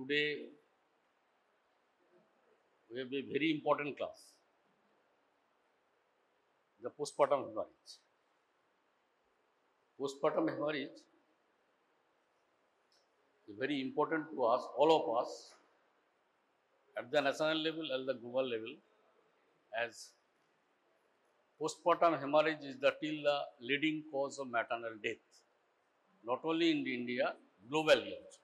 today we have a very important class, the postpartum hemorrhage. Postpartum hemorrhage is very important to us, all of us, at the national level and the global level, as postpartum hemorrhage is the leading cause of maternal death, not only in India, globally also.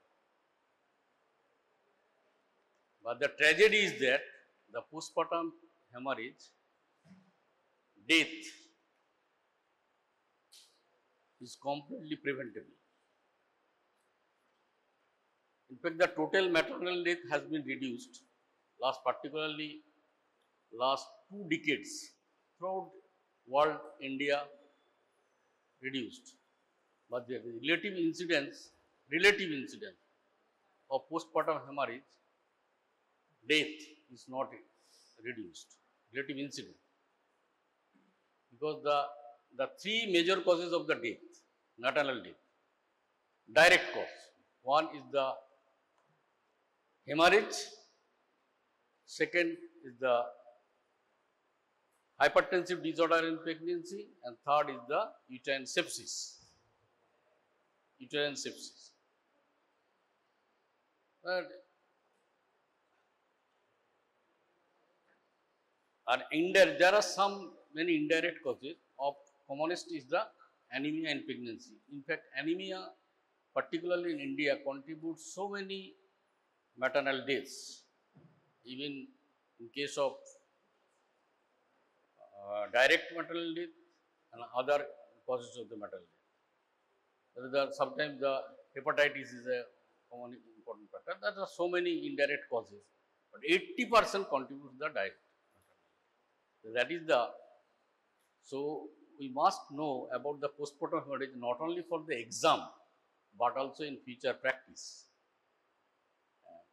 But the tragedy is that the postpartum hemorrhage death is completely preventable. In fact, the total maternal death has been reduced, particularly last 2 decades throughout world, India reduced. But the relative incidence of postpartum hemorrhage death is not reduced, relative incidence, because the 3 major causes of the death, maternal death, direct cause. One is the hemorrhage, second is the hypertensive disorder in pregnancy, and third is the uterine sepsis. And there are many indirect causes. Of commonest is the anemia in pregnancy. In fact, anemia, particularly in India, contributes so many maternal deaths, even in case of direct maternal death and other causes of the maternal death. Sometimes the hepatitis is a common important factor. There are so many indirect causes, but 80% contributes to the direct. So that is so we must know about the postpartum hemorrhage not only for the exam, but also in future practice.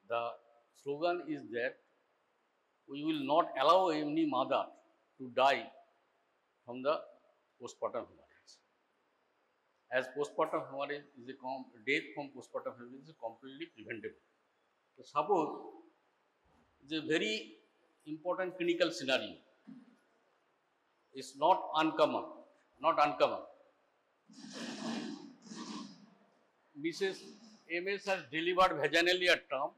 The slogan is that we will not allow any mother to die from the postpartum hemorrhage, as postpartum hemorrhage is death from postpartum hemorrhage is completely preventable. So suppose it is a very important clinical scenario. It's not uncommon. Mrs. MS has delivered vaginally at term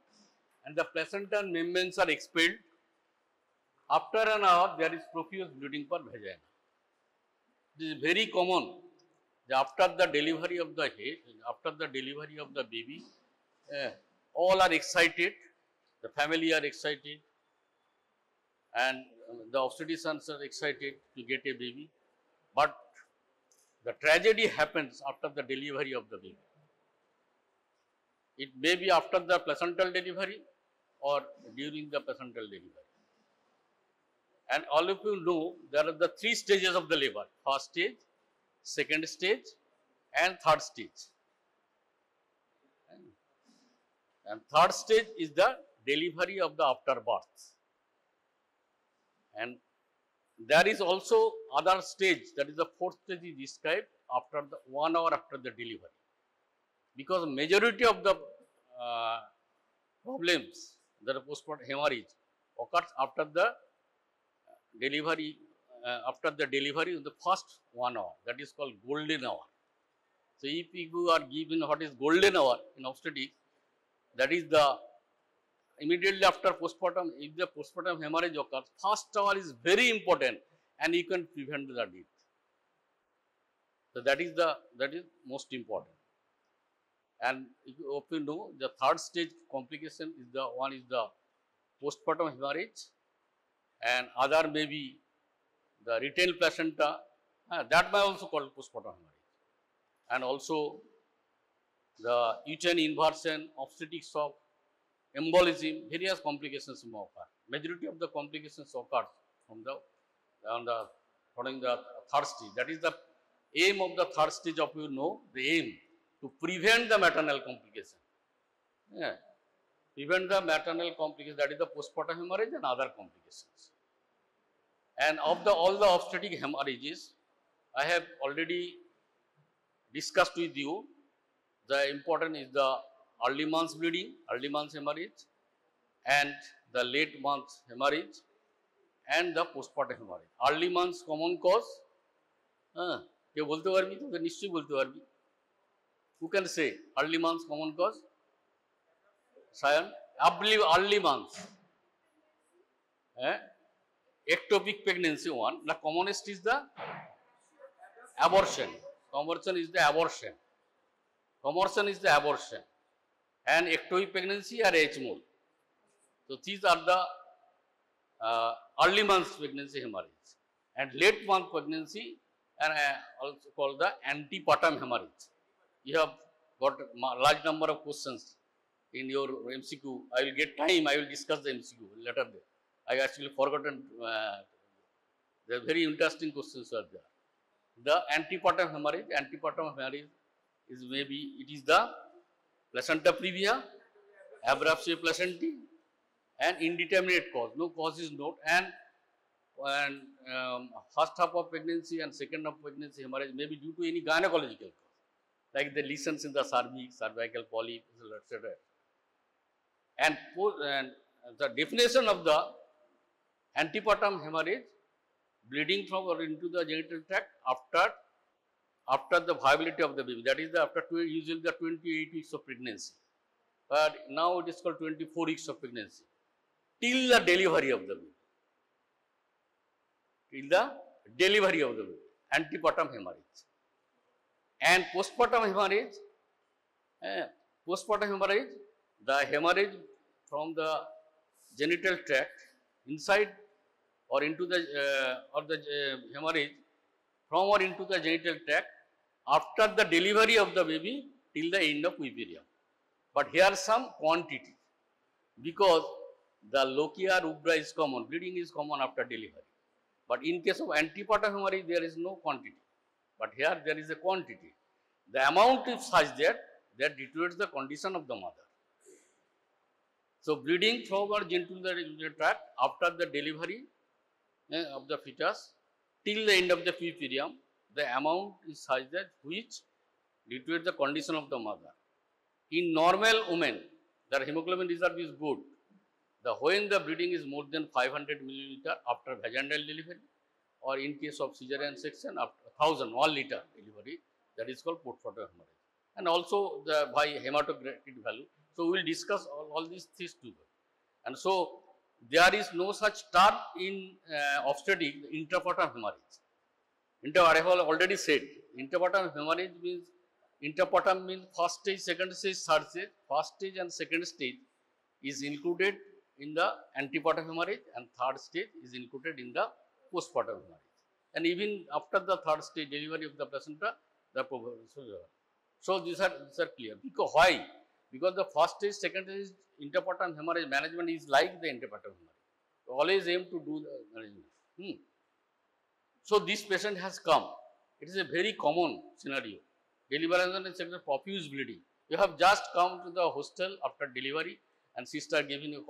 and the placenta and membranes are expelled. After an hour, there is profuse bleeding per vagina. This is very common. After the delivery of the baby, all are excited, the family are excited, and the obstetricians are excited to get a baby. But the tragedy happens after the delivery of the baby. It may be after the placental delivery or during the placental delivery. And all of you know there are the 3 stages of the labor: first stage, second stage, and third stage. And third stage is the delivery of the afterbirth. And there is also other stage, that is the 4th stage is described after the 1 hour after the delivery. Because majority of the problems that are postpartum hemorrhage occurs after the delivery, in the first 1 hour, that is called golden hour. So if you are given what is golden hour in obstetrics, that is the immediately after postpartum, if the postpartum hemorrhage occurs, first hour is very important and you can prevent the death. So that is most important. And if you know, the third stage complication is the postpartum hemorrhage, and other may be the retained placenta, that may also called postpartum hemorrhage. And also the uterine inversion, obstetric shock, embolism, various complications may occur. Majority of the complications occurs from following the third stage. That is the aim of the third stage of the aim to prevent the maternal complication. Prevent the maternal complication, that is the postpartum hemorrhage and other complications. And of all the obstetric hemorrhages, I have already discussed with you. The important is the early months bleeding, early months hemorrhage, and the late months hemorrhage, and the postpartum hemorrhage. Early months common cause, কেউ বলতে পারবি? তোকে নিশ্চয়ই বলতে পারবি। Who can say early months common cause? Sayan, early months. Ectopic pregnancy one. The commonest is the abortion. Abortion is the abortion. Abortion is the abortion. And ectopic pregnancy are HMOL. So these are the early months pregnancy hemorrhage. And late month pregnancy and also called the antepartum hemorrhage. You have got a large number of questions in your MCQ. I will get time, I will discuss the MCQ later. I actually forgotten, the very interesting questions are there. The antepartum hemorrhage is maybe, it is the placenta previa, abruptio placentae, and indeterminate cause. No cause is known, and first half of pregnancy and second half of pregnancy hemorrhage may be due to any gynecological cause, like the lesions in the cervix, cervical polyp, etc. And the definition of the antepartum hemorrhage, bleeding from or into the genital tract after the viability of the baby. That is after usually the 28 weeks of pregnancy, but now it is called 24 weeks of pregnancy, till the delivery of the baby. Till the delivery of the baby, antepartum hemorrhage. And postpartum hemorrhage, the hemorrhage from the genital tract inside or into the hemorrhage from or into the genital tract after the delivery of the baby till the end of puerperium. But here some quantity, because the lochia rubra is common, bleeding is common after delivery. But in case of antepartum hemorrhage, there is no quantity. But here there is a quantity. The amount is such that deteriorates the condition of the mother. So bleeding from or genital tract after the delivery of the fetus till the end of the puerperium, the amount is such that which deteriorates the condition of the mother. In normal women, their hemoglobin reserve is good. When the bleeding is more than 500 milliliter after vaginal delivery, or in case of cesarean section after 1 liter delivery, that is called postpartum hemorrhage. And also the by hematocrit value. So we will discuss all these things together. And so there is no such term in obstetric, intrapartum hemorrhage. I have already said, intrapartum hemorrhage means, intrapartum means first stage, second stage, third stage. First stage and second stage is included in the antepartum hemorrhage, and third stage is included in the postpartum hemorrhage. And even after the third stage delivery of the placenta, so these are clear. Because why? Because the first stage, second stage intrapartum hemorrhage management is like the antepartum hemorrhage. So always aim to do the management. So this patient has come. It is a very common scenario. Deliverance and second profuse bleeding. You have just come to the hostel after delivery, and sister giving a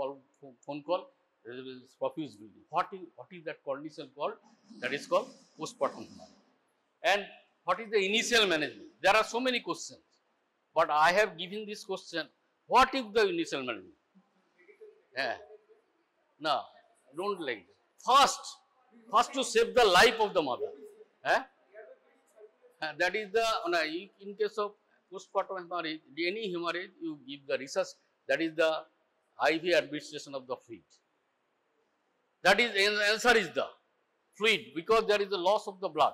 phone call, there is profuse bleeding. What is that condition called? That is called postpartum hemorrhage. And what is the initial management? There are so many questions, but I have given this question. What is the initial management? No, don't like that. First to save the life of the mother. That is the, in case of postpartum hemorrhage, any hemorrhage, you give the research, that is the IV administration of the fluid. That is, answer is the fluid, because there is a loss of the blood.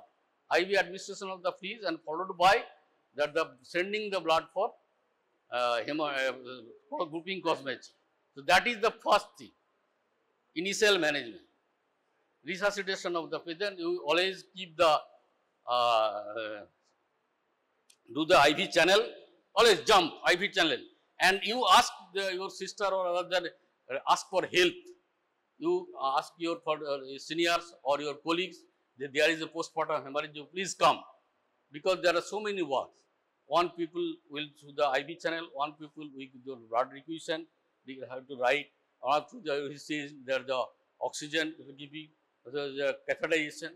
IV administration of the fluid and followed by that the sending the blood for grouping cosmetry. So that is the first thing, initial management. Resuscitation of the patient, you always keep the do the IV channel, always jump IV channel, and you ask your sister or other, ask for help. You ask your seniors or your colleagues that there is a postpartum hemorrhage, you please come, because there are so many words. One people will through the IV channel, one people with the blood requisition, they have to write, or through the there the oxygen giving, the catheterization,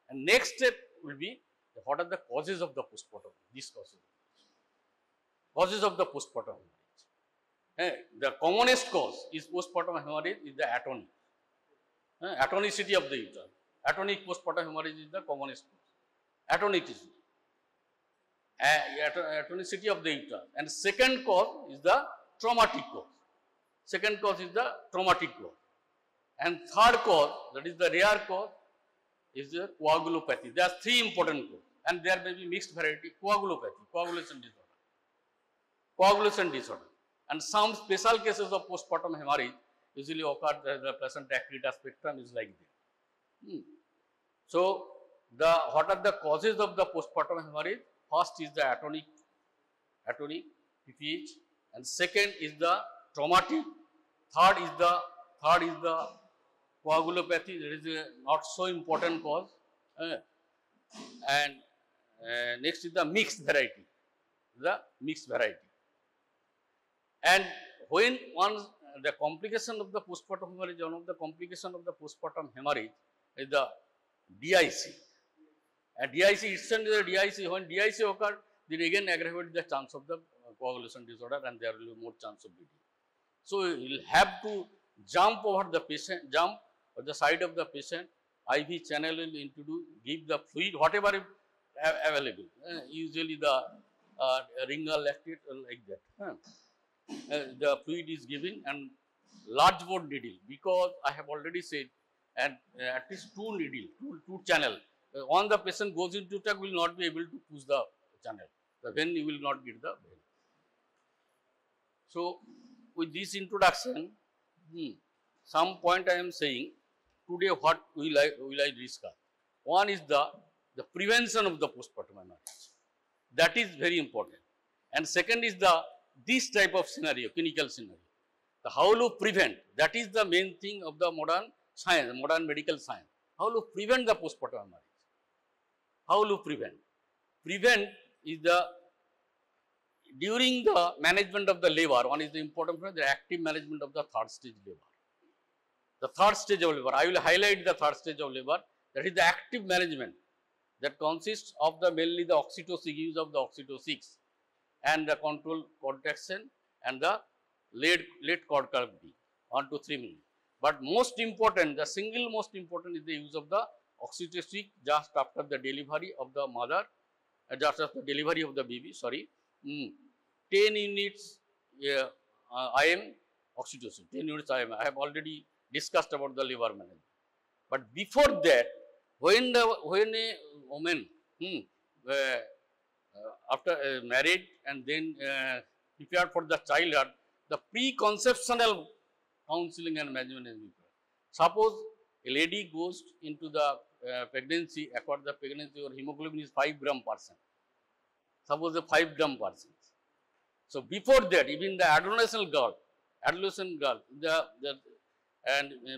and next step will be what are the causes of the postpartum. These causes of the postpartum hemorrhage. The commonest cause is postpartum hemorrhage is the atony. Atonicity of the uterus. Atonic postpartum hemorrhage is the commonest cause. Atonicity. Atonicity of the uterus. And second cause is the traumatic cause. Second cause is the traumatic cause. And third cause, that is the rare cause, is the coagulopathy. There are three important causes, and there may be mixed variety. Coagulopathy, coagulation disorder. Coagulation disorder. And some special cases of postpartum hemorrhage usually occur as the placenta accreta spectrum is like this. So, what are the causes of the postpartum hemorrhage? First is the atonic PPH, and second is the traumatic. Third is the coagulopathy. That is a not so important cause. And next is the mixed variety. And when the complication of the postpartum hemorrhage, one of the complication of the postpartum hemorrhage is the DIC. And DIC itself is a DIC. When DIC occurs, then again aggravate the chance of the coagulation disorder, and there will be more chance of bleeding. So you will have to jump over the patient, jump on the side of the patient. IV channel will introduce, give the fluid, whatever is available. Usually the ringer lactate like that. The fluid is given, and large bore needle, because I have already said, and at least two needle, two channel. On the patient goes into tag, will not be able to push the channel. The vein you will not get the vein. So with this introduction, some point I am saying today what will I discuss. One is the prevention of the postpartum hemorrhage. That is very important. And second is this type of scenario, clinical scenario. The how to prevent, that is the main thing of the modern science, modern medical science. How to prevent the postpartum hemorrhage. How to prevent? Prevent is during the management of the labor, one is the important point, the active management of the third stage labor. The third stage of labor, I will highlight the third stage of labor, that is the active management that consists of mainly the oxytocin, use of the oxytocin and the control contraction and the late cord cavity 1 to 3 minutes. But most important, the single most important is the use of the oxytocin just after the delivery of the mother, just after delivery of the baby, 10 units IM oxytocin, 10 units IM. I have already discussed about the liver management. But before that, when a woman after married and then prepared for the childhood, the preconceptional counseling and management is required. Suppose a lady goes into the pregnancy, acquired the pregnancy, or hemoglobin is 5 gram %. Suppose the 5 gram %. So before that, even the adolescent girl,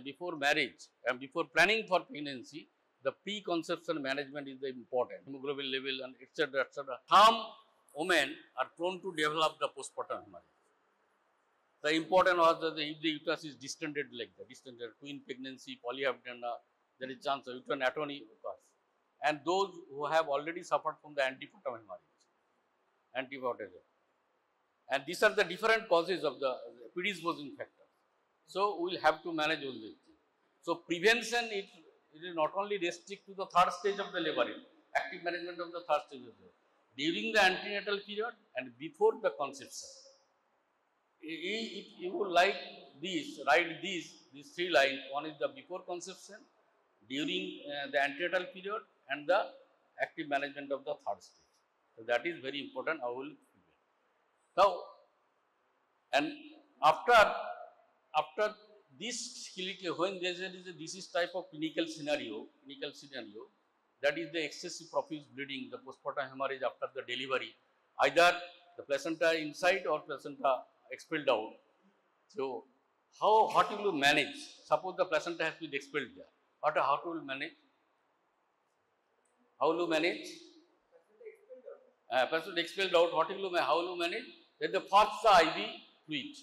before marriage and before planning for pregnancy, the preconception management is the important, hemoglobin level and etc. etc. Some women are prone to develop the postpartum hemorrhage. The important was that if the uterus is distended like that, distended, twin pregnancy, polyhydramnion, there is chance of uterine atony occurs. And those who have already suffered from the antepartum hemorrhage, and these are the different causes of the predisposing factors. So we will have to manage all these things. So prevention it is not only restrict to the third stage of the labor, active management of the third stage of the labor, during the antenatal period and before the conception. If you would like this, write these 3 lines. One is the before conception, during the antenatal period, and the active management of the third stage. So that is very important. I will now, and after this clinical, when there is a disease type of clinical scenario, that is the excessive profuse bleeding, the postpartum hemorrhage after the delivery, either the placenta inside or placenta expelled out. So what will you manage? Suppose the placenta has been expelled there. How to manage? How will you manage? Placenta expelled out. How will you manage? Then the first the IV fluid,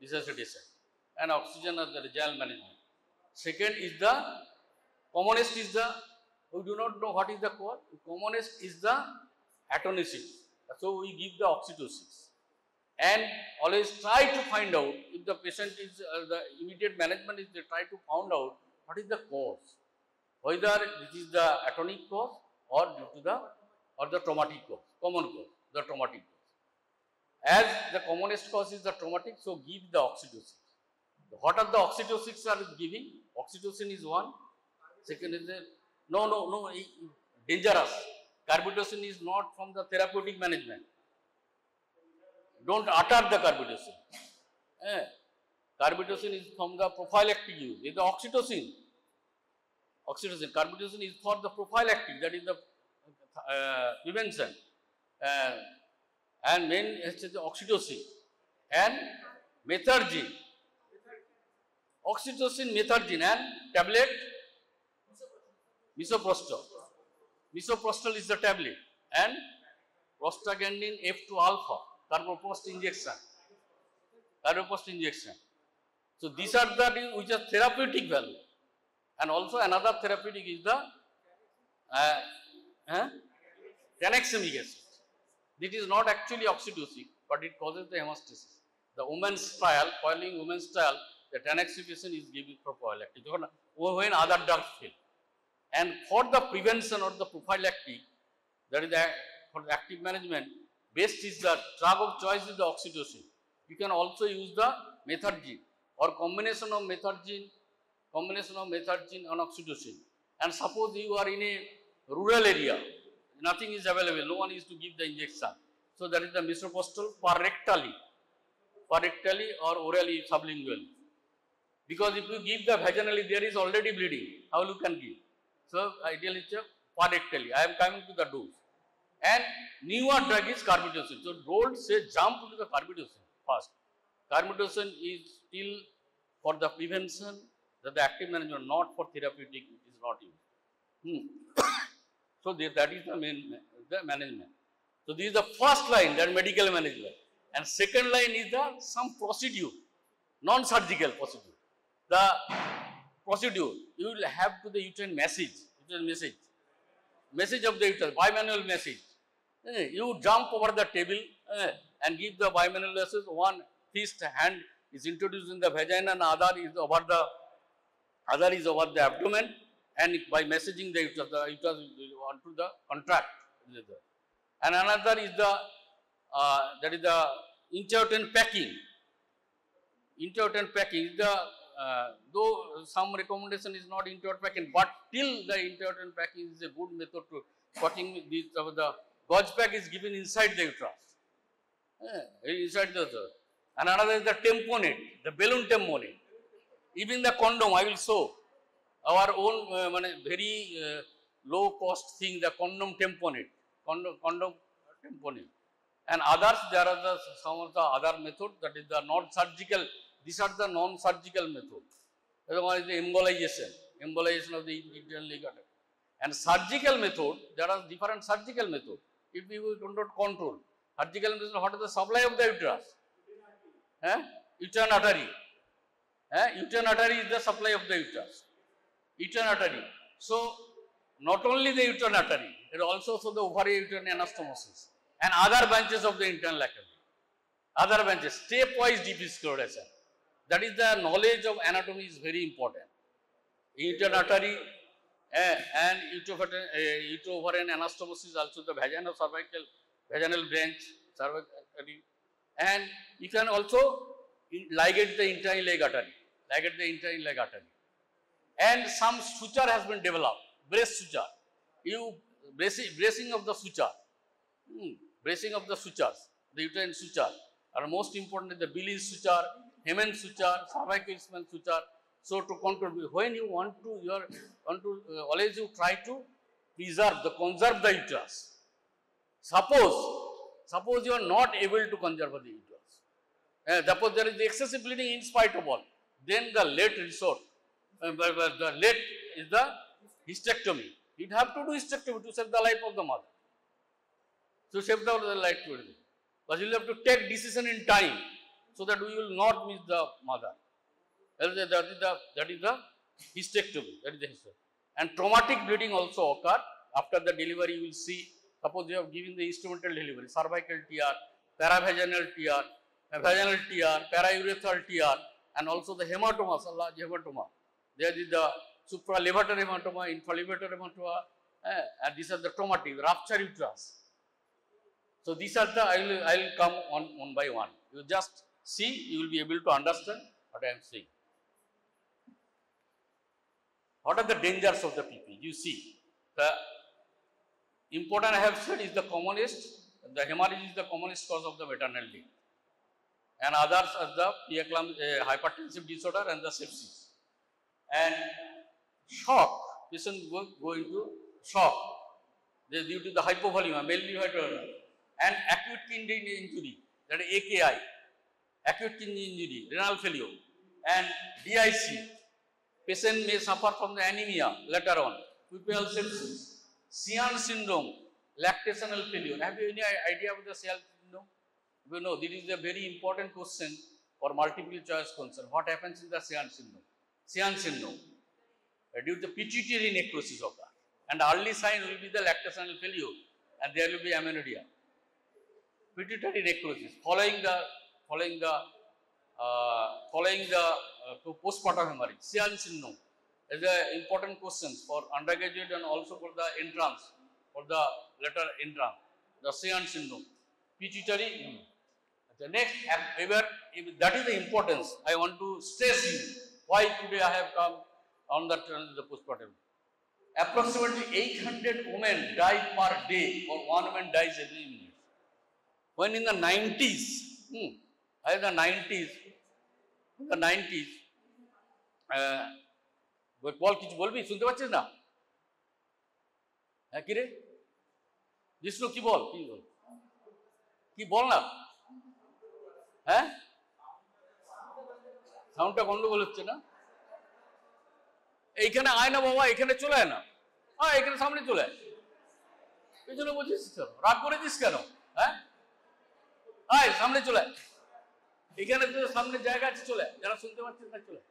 resuscitation, and oxygen of the vaginal management. Second is the commonest is the, we do not know what is the cause. Commonest is the atonicity. So we give the oxytocin. and always try to find out if the patient is, the immediate management is they try to find out what is the cause, whether this is the atonic cause or due to the, or the traumatic cause, common cause, the traumatic cause. As the commonest cause is the traumatic, so give the oxytocin. What are the oxytocins are giving? Oxytocin is one. Second is the, no, dangerous. Carbetocin is not from the therapeutic management. Don't utter the carbetocin. Carbetocin is from the prophylactic use. It is the oxytocin. Oxytocin. Carbetocin is for the prophylactic, that is the prevention. And main is the oxytocin and methargine. Oxytocin, methargine and tablet misoprostol. Misoprostol is the tablet and prostaglandin F2 alpha, carbopost injection. Carbopost injection. So these are the which are therapeutic value, and also another therapeutic is the tranexamic acid. This is not actually oxytocin, but it causes the hemostasis. The women's trial, following women's trial, the tranexamic is given for prophylactic when other drugs fail. And for the prevention or the prophylactic, that is the, for the active management, best is the drug of choice is the oxytocin. You can also use the methargine or combination of methargine and oxytocin. And suppose you are in a rural area, nothing is available, no one is to give the injection. So that is the misoprostol parectally or orally sublingually. Because if you give the vaginally, there is already bleeding. How you can give? So ideally it's parectally. I am coming to the dose. And newer drug is carbetocin. So don't say jump to the carbetocin first. Carbetocin is still for the prevention, the active management, not for therapeutic. It is not used. So that is the management. So this is the first line, that medical management. And second line is the some procedure, non-surgical procedure. The procedure, you will have to the uterine message of the uterus, bimanual message. You jump over the table and give the bimanual message. One fist hand is introduced in the vagina and other is over the abdomen, and by messaging the uterus want to the contract. And another is the that is the intrauterine packing. Intrauterine packing is the though some recommendation is not intrauterine packing, but till the intrauterine packing is a good method to putting this the gauze pack is given inside the uterus. Inside the uterus. And another is the tamponade, the balloon tamponade. Even the condom, I will show our own very low cost thing, the condom tamponade. Condom tamponade. And others, there are some of the other methods, that is the non-surgical. These are the non-surgical methods. The one is the embolization of the internal ligament. And surgical method, there are different surgical methods. If you do not control, surgical method, what is the supply of the uterus? Uterine artery. Uterine artery is the supply of the uterus. Uterine artery. So, not only the uterine artery, it also the ovarian uterine anastomosis and other branches of the internal artery. Other branches, stepwise defiscularization. That is the knowledge of anatomy is very important. Uterine artery and uterovarian anastomosis, also the vaginal branch, cervical artery. And you can also ligate the internal leg artery. And some suture has been developed, breast suture. Bracing of the suture. Bracing of the sutures, the uterine suture are most important. The Billy suture, Hemen suture, cervical suture. So to control, when you want to, always you try to conserve the uterus. Suppose you are not able to conserve the uterus. Suppose there is the excessive bleeding in spite of all, then the late resort, the late is the hysterectomy. You have to do hysterectomy to save the life of the mother. So save the life to it. But you will have to take decision in time, so that we will not miss the mother. That is the hysterectomy. That is the hysterectomy. And traumatic bleeding also occur after the delivery. You will see, suppose you have given the instrumental delivery, cervical TR, paravaginal TR, vaginal TR, paraurethral TR, and also the hematomas, large hematoma. There is the supralevator hematoma, infralevator hematoma, and these are the traumatic, rupture uterus. So these are the, I will come on one by one. You just see, you will be able to understand what I am saying. What are the dangers of the PP? You see, the important I have said is the commonest, the hemorrhage is the commonest cause of the maternal death. And others are the hypertensive disorder and the sepsis. And shock, patient go into shock due to the hypovolemia, mainly hypovolemia, and acute kidney injury, that is AKI, acute kidney injury, renal failure, and DIC. Patient may suffer from the anemia later on, puerperal sepsis, Sheehan syndrome, lactational failure. Have you any idea about the Sheehan syndrome? You know, this is a very important question for multiple choice concern. What happens in the Sheehan syndrome? Sheehan syndrome, due to pituitary necrosis of that. And early sign will be the lactational failure, and there will be amenorrhea. Pituitary necrosis following the postpartum hemorrhage. Sheehan syndrome is an important question for undergraduate and also for the entrance, for the later entrance. The Sheehan syndrome, pituitary. The next, that is the importance. I want to stress you why today I have come on the postpartum. Approximately 800 women die per day, or one woman dies every minute. When in the 90s, বল কিছু বলবি, শুনতে পাচ্ছিস না? হ্যাঁ, কি রে জিষ্ণু, কি বল, কি বল না? হ্যাঁ, সাউন্ডটা গন্ডগোল হচ্ছে না? এইখানে আয় না বাবা, এখানে চলে আয় না, এখানে সামনে চলে আয়, পেছনে বলছিস কেন, রাগ করেছিস কেন? হ্যাঁ, আয় সামনে চলে আয়, এখানে তো সামনে জায়গা আছে, চলে আয়, যারা শুনতে পাচ্ছিস না চলে আয়,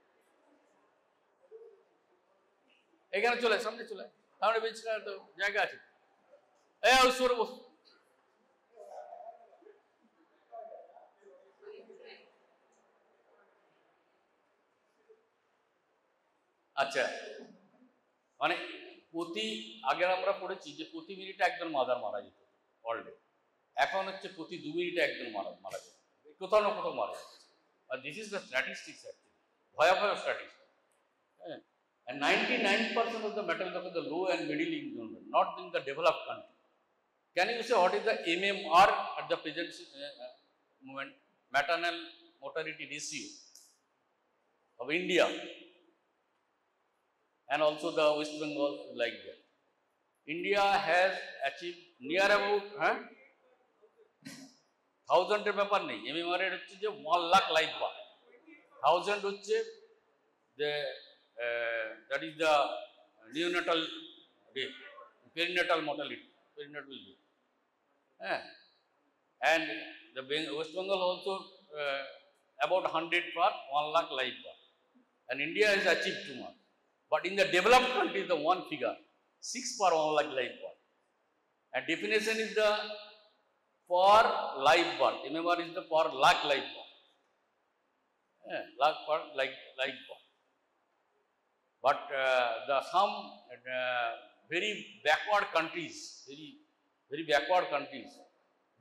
এখানে চলে আয়, সামনে চলে আয়, সামনে বেঞ্চ তো জায়গা আছে, ওই সরে বস। আচ্ছা, মানে আগে আমরা পড়েছি যে প্রতি মিনিটে একজন মাদার মারা যেত ওয়ার্ল্ডে, এখন হচ্ছে প্রতি 2 মিনিটে একজন মারা যেত, কোথাও না কোথাও মারা যাচ্ছে। আর this is the statistics actually, ভয়াবহ স্ট্যাটিস্টিক্স। হ্যাঁ, and 99% of the maternal death in the low and middle income, not in the developed country. Can you say what is the MMR at the present moment, maternal mortality ratio of India and also the West Bengal like that? India has achieved near about 1000 এর ব্যাপার নেই, MMR এর হচ্ছে যে 1 lakh life বার, 1000 হচ্ছে যে that is the neonatal death, perinatal mortality, perinatal death. And the West Bengal also about 100 per 1 lakh life bar, and India has achieved too much. But in the developed countries, the one figure 6 per 1 lakh life bar, and definition is the per life bar. MMR is the per lakh life bar, lakh per life bar. But some very backward countries, very backward countries,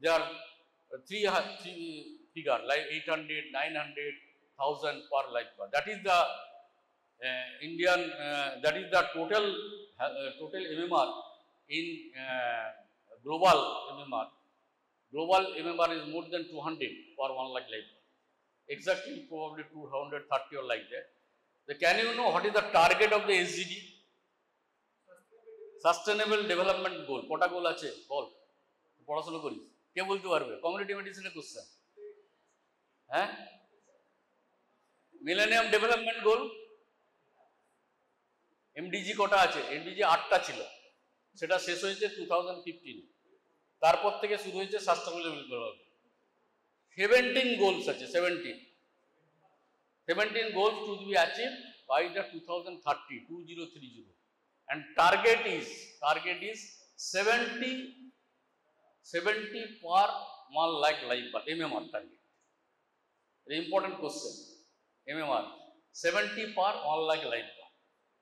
they are three figure like 800, 900, 1000 per life bar. That is the Indian. That is the total MMR in global MMR. Global MMR is more than 200 per 1 lakh life bar. Exactly, probably 230 or like that. Can you know what is the target of the SDG? Sustainable Development Goal. কটা গোল আছে বল, পড়াশোনা করিস, কে বলতে পারবে? Community মেডিসিনের question. হ্যাঁ, millennium development goal MDG কটা আছে? MDG 8টা ছিল, সেটা শেষ হয়েছে 2015, তারপর থেকে শুরু হয়েছে সাস্টেনেবল ডেভেলপমেন্ট। 17 গোলস আছে, 17 goals to be achieved by the 2030, and target is 70 per 1 lakh life bar, MMR target. The important question, MMR, 70 per 1 lakh life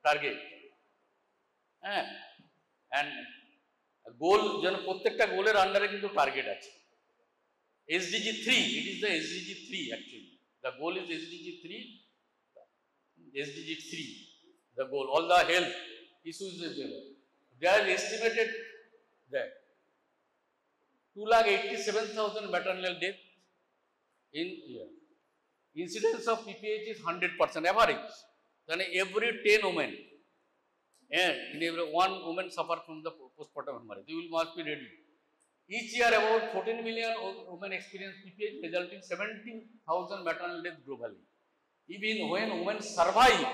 target. And goal, যেন প্রত্যেকটা গোলের আন্ডারে কিন্তু টার্গেট আছে। SDG 3, it is the SDG 3 actually. The goal is SDG 3. SDG 3, the goal, all the health issues is there. They are estimated that 2,87,000 maternal deaths in year. Incidence of PPH is 100% average. Then every 10 women, and in every 1 woman suffer from the postpartum hemorrhage. You must be ready. Each year about 14 million women experience PPH, resulting 70,000 maternal deaths globally. Even when women survive,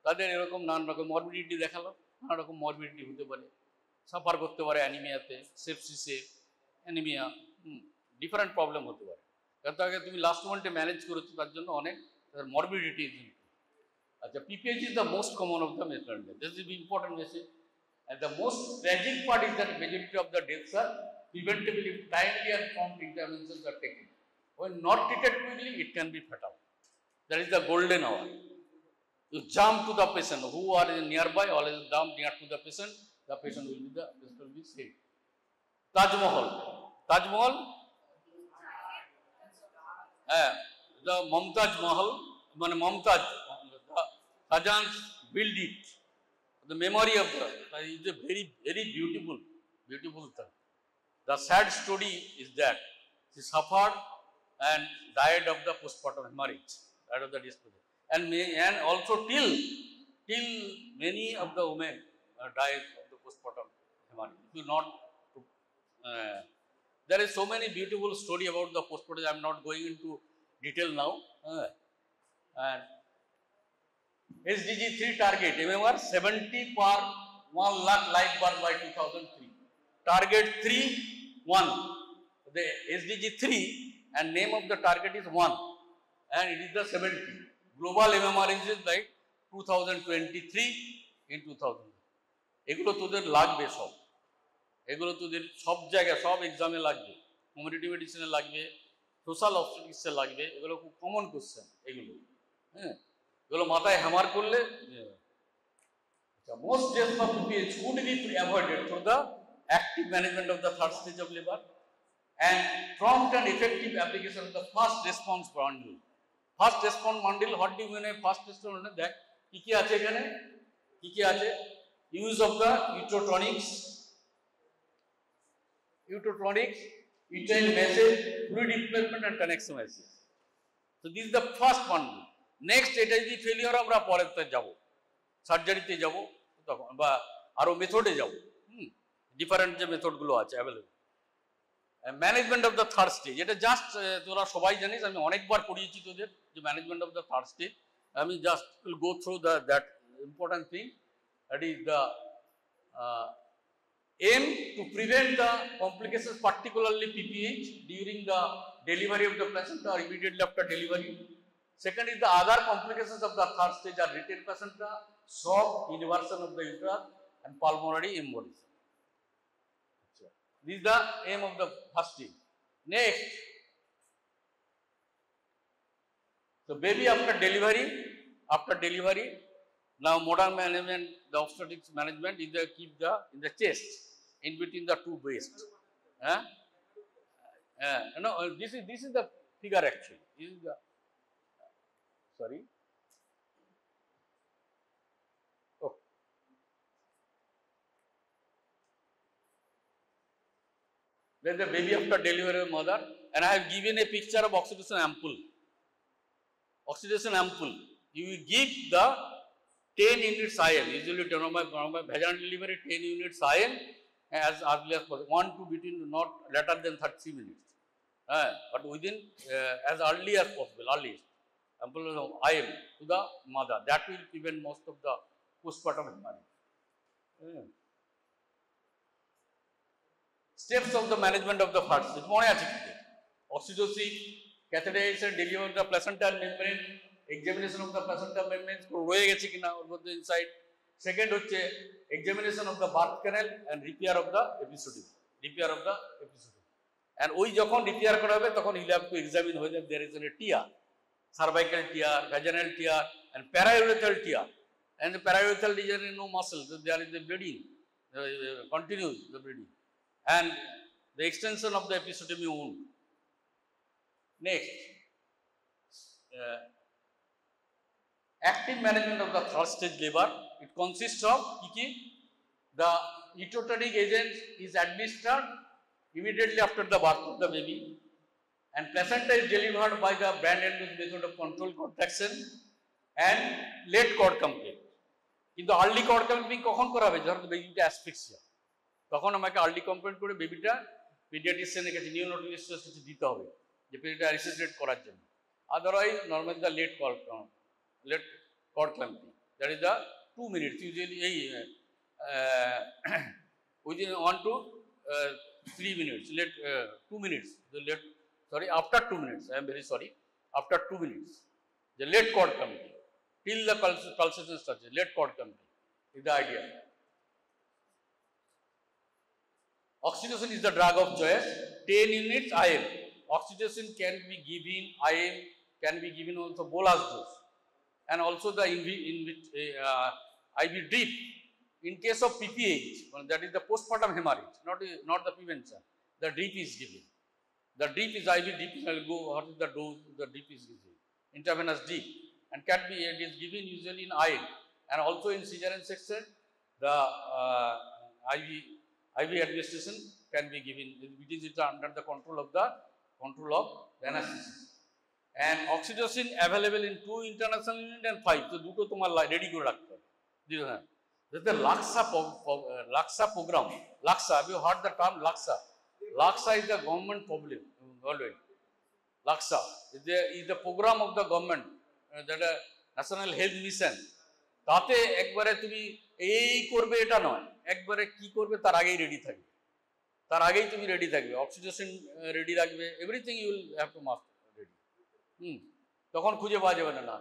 তাদের এরকম নানান রকম morbidity দেখালো, নানা রকম morbidity হতে পারে, suffer করতে পারে অ্যানিমিয়াতে, সেপসিসে, অ্যানিমিয়া, ডিফারেন্ট প্রবলেম হতে পারে। কারণ তাকে তুমি লাস্ট মোমেন্টে ম্যানেজ করেছো, তার জন্য অনেক মরবিডিটি। আচ্ছা, PPH is the most common of the maternal death. This is the important message. And the most tragic part is that majority of the deaths are preventable if timely and prompt interventions are taken. When not treated quickly, it can be fatal. That is the golden hour. You jump to the patient who are nearby, always jump near to the patient will be saved. Taj Mahal, the Mumtaz Mahal, Mumtaz, Shahjahan built it. The memory of the, is a very, very beautiful thing. The sad story is that she suffered and died of the postpartum hemorrhage, died of the disposal. And also till many of the women died of the postpartum hemorrhage. If you not, there is so many beautiful story about the postpartum. I am not going into detail now. And SDG 3 target, MMR 70 per 1 lakh live birth by 2003. Target 3, 1. The SDG 3 and name of the target is 1 and it is the 70. Global MMR is like 2023 in 2000. এগুলো তোদের লাগবে সব, এগুলো তোদের সব জায়গায় সব এক্সামে লাগবে, কমিউনিটি মেডিসিনে লাগবে, সোশ্যাল অবস্টেটিক্সে লাগবে, এগুলো খুব কমন কোশ্চেন এগুলো। এগুলো মাথায় হ্যামার করলে most deaths of PPH could be avoided through the active management of the third stage of labor and prompt and effective application of the first response bundle. First response bundle, what do you mean by first response bundle? দেখ কি কি আছে এখানে, কি কি আছে? Use of the uterotonics, uterine massage, fluid replacement and connexomasis. So this is the first bundle. Next, এটা যদি ফেলিওর আমরা পরেতে যাব, সার্জারিতে যাব তখন, বা আরো মেথডে যাব, ডিফারেন্ট যে মেথডগুলো আছে available. Management of the third stage, এটা জাস্ট তোরা সবাই জানিস, আমি অনেকবার পড়িয়েছি তোদের যে management of the third stage. আমি just will go through that important thing, that is the aim to prevent the complications, particularly PPH, during the delivery of the placenta or immediately after delivery. Second is the other complications of the third stage are retained placenta, shock, inversion of the uterus and pulmonary embolism. This is the aim of the first stage. Next, so baby after delivery, now modern management, the obstetrics management is the keep the in the chest, in between the two breasts. No, this is the figure actually. This is the sorry. Oh. Then the baby after delivery of mother, and I have given a picture of oxytocin ampoule. Oxytocin ampoule. You will give the 10 units iron, usually normal vaginal delivery 10 units iron as early as possible, 1 to between not later than 30 minutes, but within as early as possible, earliest. Ampoule of iron to the mother, that will prevent most of the postpartum hemorrhage. Steps of the management of the first stage, মনে আছে কি? Oxytocin, catheterization, delivery of the placental membrane, examination of the placental membrane রয়ে গেছে কিনা ওর মধ্যে inside. Second হচ্ছে examination of the birth canal and repair of the episiotomy, and ওই যখন রিপেয়ার করা হবে তখন he'll have to examine whether there is a tear cervical tear, vaginal tear, and paraurethral tear. And the paraurethral region is no muscle, so there is the bleeding, continues the bleeding, and the extension of the episiotomy wound. Next, active management of the third stage labor. It consists of the ectotonic agent is administered immediately after the birth of the baby, and placenta is delivered by the Brandt-Andrews method of controlled contraction and late cord clamping. কিন্তু early cord clamping কখন করা হবে? যখন বেবিটা asphyxia, তখন আমাকে early complaint করে বেবিটা পিডিয়াট্রিশিয়ানের কাছে, নিউরোলজিস্টের কাছে দিতে হবে যে বেবিটা রিসিসিয়েট করার জন্য। Otherwise normally the late cord clamping, that is the 2 minutes, usually within 1 to 3 minutes, 2 minutes, after 2 minutes, I am very sorry, after 2 minutes, the late cord clamping, till the pulsation starts, late cord clamping is the idea. Oxytocin is the drug of choice, 10 units IM. Oxytocin can be given IM, can be given also bolus dose, and also the IV drip in case of PPH, that is the postpartum hemorrhage, not the prevention. The drip is given. The drip is IV drip. I will go what is the dose the drip is given. Intravenous drip, and it is given usually in IM, and also in cesarean section the IV administration can be given. It is under the control of the anesthetist. And oxytocin available in 2 international unit and 5. So, দুটো তোমার ready করে রাখতে হবে। The Laksa program. Laksa, have you heard the term Laksa? Laksa is the government problem. Laksa is the program of the government, that National Health Mission. তাতে একবারে তুমি এই করবে এটা নয়, একবারে কি করবে তার আগেই রেডি থাকবে, তার আগেই তুমি রেডি থাকবে, অক্সিটোসিন রেডি রাখবে, everything you will have to master ready. তখন খুঁজে পাওয়া যাবে না।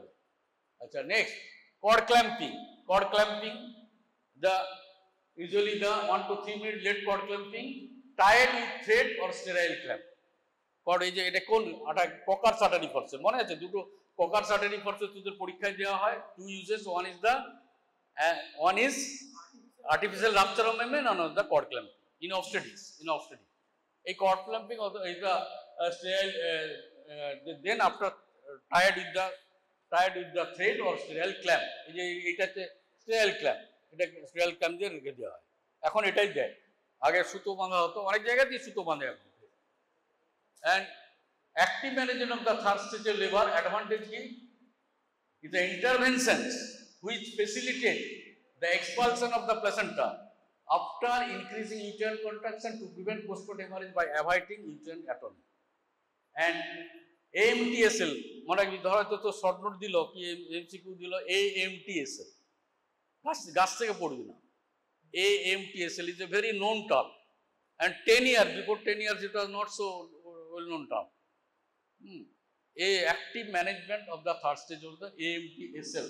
আচ্ছা, next cord clamping. Cord clamping, usually the 1 to 3 minute late cord clamping tied with thread or sterile clamp. cord এই যে এটা কোন ককার সাটারি ফোর্সে মনে আছে? দুটো ককার সাটারি ফোর্সে তোদের পরীক্ষায় দেওয়া হয়, 2 uses, one is artificial rupture of membrane, and the cord clamping in obstetrics. A cord clamping is the sterile, then after tied with the thread or sterile clamp. এটাতে sterile clamp, এটা sterile clamp দিয়ে রেখে দেওয়া হয়। এখন এটাই দেয়, আগে সুতো বাঁধা হতো, অনেক জায়গাতেই সুতো বাঁধে এখন। And active management of the third stage labor advantage is the interventions which facilitate the expulsion of the placenta after increasing uterine contraction to prevent postpartum hemorrhage by avoiding uterine atony. And AMTSL, মনে রাখবি, ধরো তো short note দিল কি MCQ দিল AMTSL, গাছ থেকে পড়বি না। AMTSL is a very known term, and 10 years, before 10 years it was not so well known term. A active management of the third stage of the AMTSL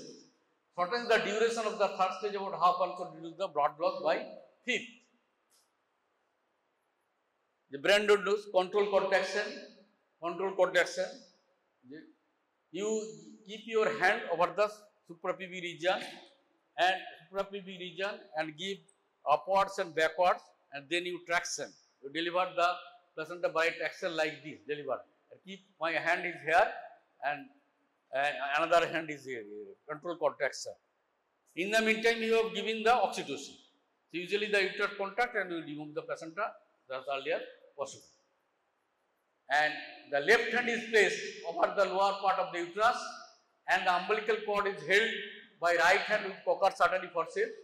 shortens the duration of the third stage about half, and could reduce the blood loss by 1/5. The Brandt-Andrews control contraction. You keep your hand over the suprapubic region and give upwards and backwards, and then you traction. You deliver the placenta by traction like this. Deliver. Keep my hand is here, and another hand is here. Control contraction. In the meantime, you have given the oxytocin. So usually the uterine contact, and you remove the placenta as earlier possible. And the left hand is placed over the lower part of the uterus, and the umbilical cord is held by right hand with Cocker artery forceps.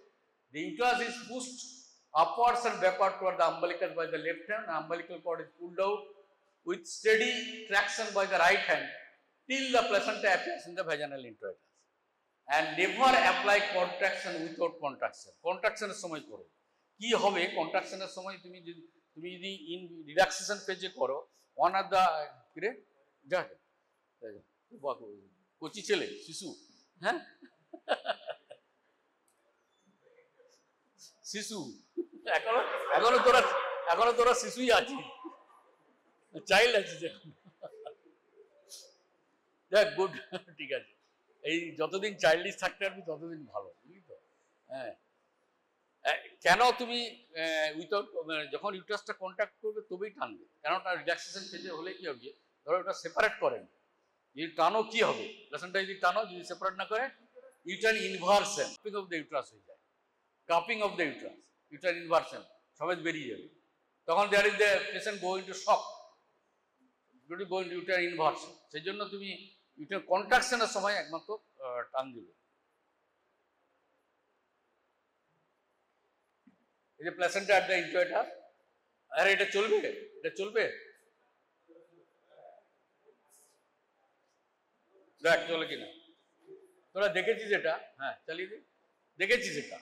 The uterus is pushed upwards and backward toward the umbilical by the left hand. The umbilical cord is pulled out with steady traction by the right hand till the placenta appears in the vaginal introitus. And never apply contraction without contraction. Contraction এর সময় করো। কি হবে contraction এর সময়? তুমি যদি in relaxation phase করো, one of the কচি ছেলে শিশু, হ্যাঁ শিশু, এখনো তোরা শিশুই আছিস, চাইল্ড আছিস। দেখ গুড ঠিক আছে, এই যতদিন চাইল্ডিশ থাকতে পারবি ততদিন ভালো, বুঝলি তো? হ্যাঁ, কেন তুমি উইথাউট যখন ইউটারাসটা কন্ট্যাক্ট করবে তবেই টানবে, কেন ওটা রিল্যাক্সেশন ফেজে হলে কি হবে, ধরো ওটা সেপারেট করেন, যদি টানো কি হবে, প্লেসেন্টা যদি টানো, যদি সেপারেট না করে uterine inversion, cupping of the uterus হয়ে যায়, cupping of the uterus, uterine inversion সমেত বেরিয়ে যাবে, তখন there is the patient go into shock, যদি গো ইনটু ইউটারাইন ইনভার্সন। সেই জন্য তুমি ইউটারাইন কন্ট্রাকশনের সময় একমাত্র টান দিবে। এই যে প্লেসেন্টা আর দ্য ইন্ট্রোয়েটার, আরে এটা চলবে, এটা চলবে, দেখ চলে কিনা, তোরা দেখেছিস এটা? হ্যাঁ চালিয়ে দে, দেখেছিস এটা,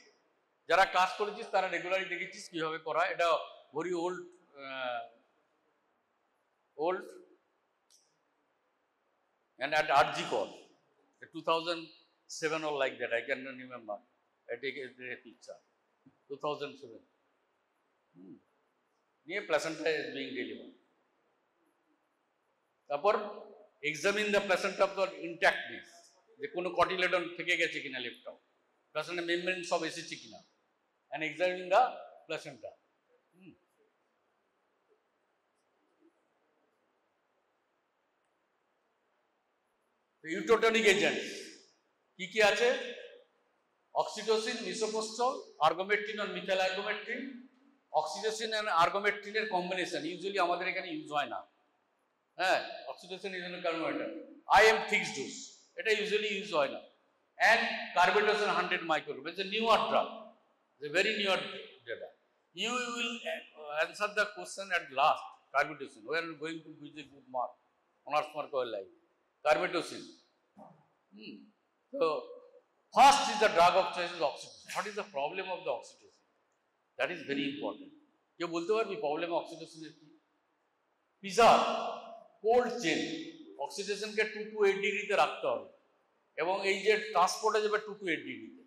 যারা ক্লাস করেছিস তারা রেগুলারলি দেখেছিস কিভাবে করা, এটা very old and at RG Kor 2007 or like that, I cannot remember, I take a picture 2007 নিয়ে প্লেসেন্টা is being delivered, তারপর examine the placenta of the intactness, যে কোনো কটিলেডন থেকে গেছে কিনা লেফট আউট, প্লেসেন্টা মেমব্রেন সব এসেছে কিনা, and examining the placenta. Uterotonic agents কি কি আছে? অক্সিটোসিন, মিসোপ্রোস্টল, আর্গোমেট্রিন আর মিথাইল আর্গোমেট্রিন। অক্সিটোসিন এন্ড আর্গোমেট্রিনের কম্বিনেশন ইউজুয়ালি আমাদের এখানে ইউজ হয় না, হ্যাঁ, oxytocin is carbohydrate, IM fixed dose, এটা ইউজুয়ালি ইউজ হয় না, and carbetocin 100 microgram, it's a newer drug, it's a very newer drug. You will answer the question at last, carbetocin, we are going to give a good mark, honors mark or like carbetocin. So first is the drug of choice is oxytocin. What is the problem of the oxytocin? That is very important. কেউ বলতে পারবি problem অক্সিটোসিনের কি? Preserve cold chain, অক্সিটোসিনকে 2 to 8 ডিগ্রিতে রাখতে হবে, এবং এই যে ট্রান্সপোর্টে যাবে 2 to 8 ডিগ্রিতে,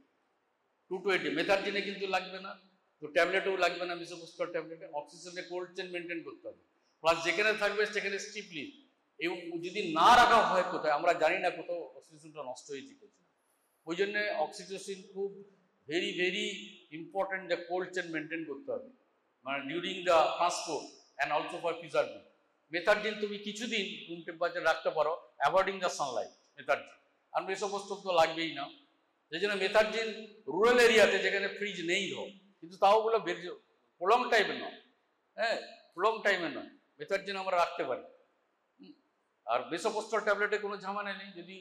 2 to 8 মেথার্জিনে কিন্তু লাগবে না, তো ট্যাবলেটেও লাগবে না, মিসোপ্রোস্টল ট্যাবলেটে অক্সিজেনে কোল্ড চেন মেনটেন করতে হবে, প্লাস যেখানে থাকবে সেখানে স্টিপলি, এবং যদি না রাখা হয় কোথায় আমরা জানি না, কোথাও অক্সিজেনটা নষ্ট হয়ে যেতে, ওই জন্য অক্সিটোসিন খুব ভেরি ভেরি ইম্পর্টেন্ট, যে কোল্ড চেন মেনটেন করতে হবে, মানে during the transport and also for preserving. Methergine তুমি কিছুদিন রুম টেম্পারেচার রাখতে পারো, অ্যাভয়েডিং দ্য সানলাইট, মেথার্জিন, আর মিসোপ্রোস্টল তো লাগবেই না, সেই জন্য মেথার্জিন রুরাল এরিয়াতে যেখানে ফ্রিজ নেই হোক, কিন্তু তাও বলে প্রলং টাইমে নয়, হ্যাঁ প্রলং টাইমে নয়, মেথার্জিন আমরা রাখতে পারি। আর মিসোপ্রোস্টল ট্যাবলেটে কোনো ঝামেলা নেই, যদি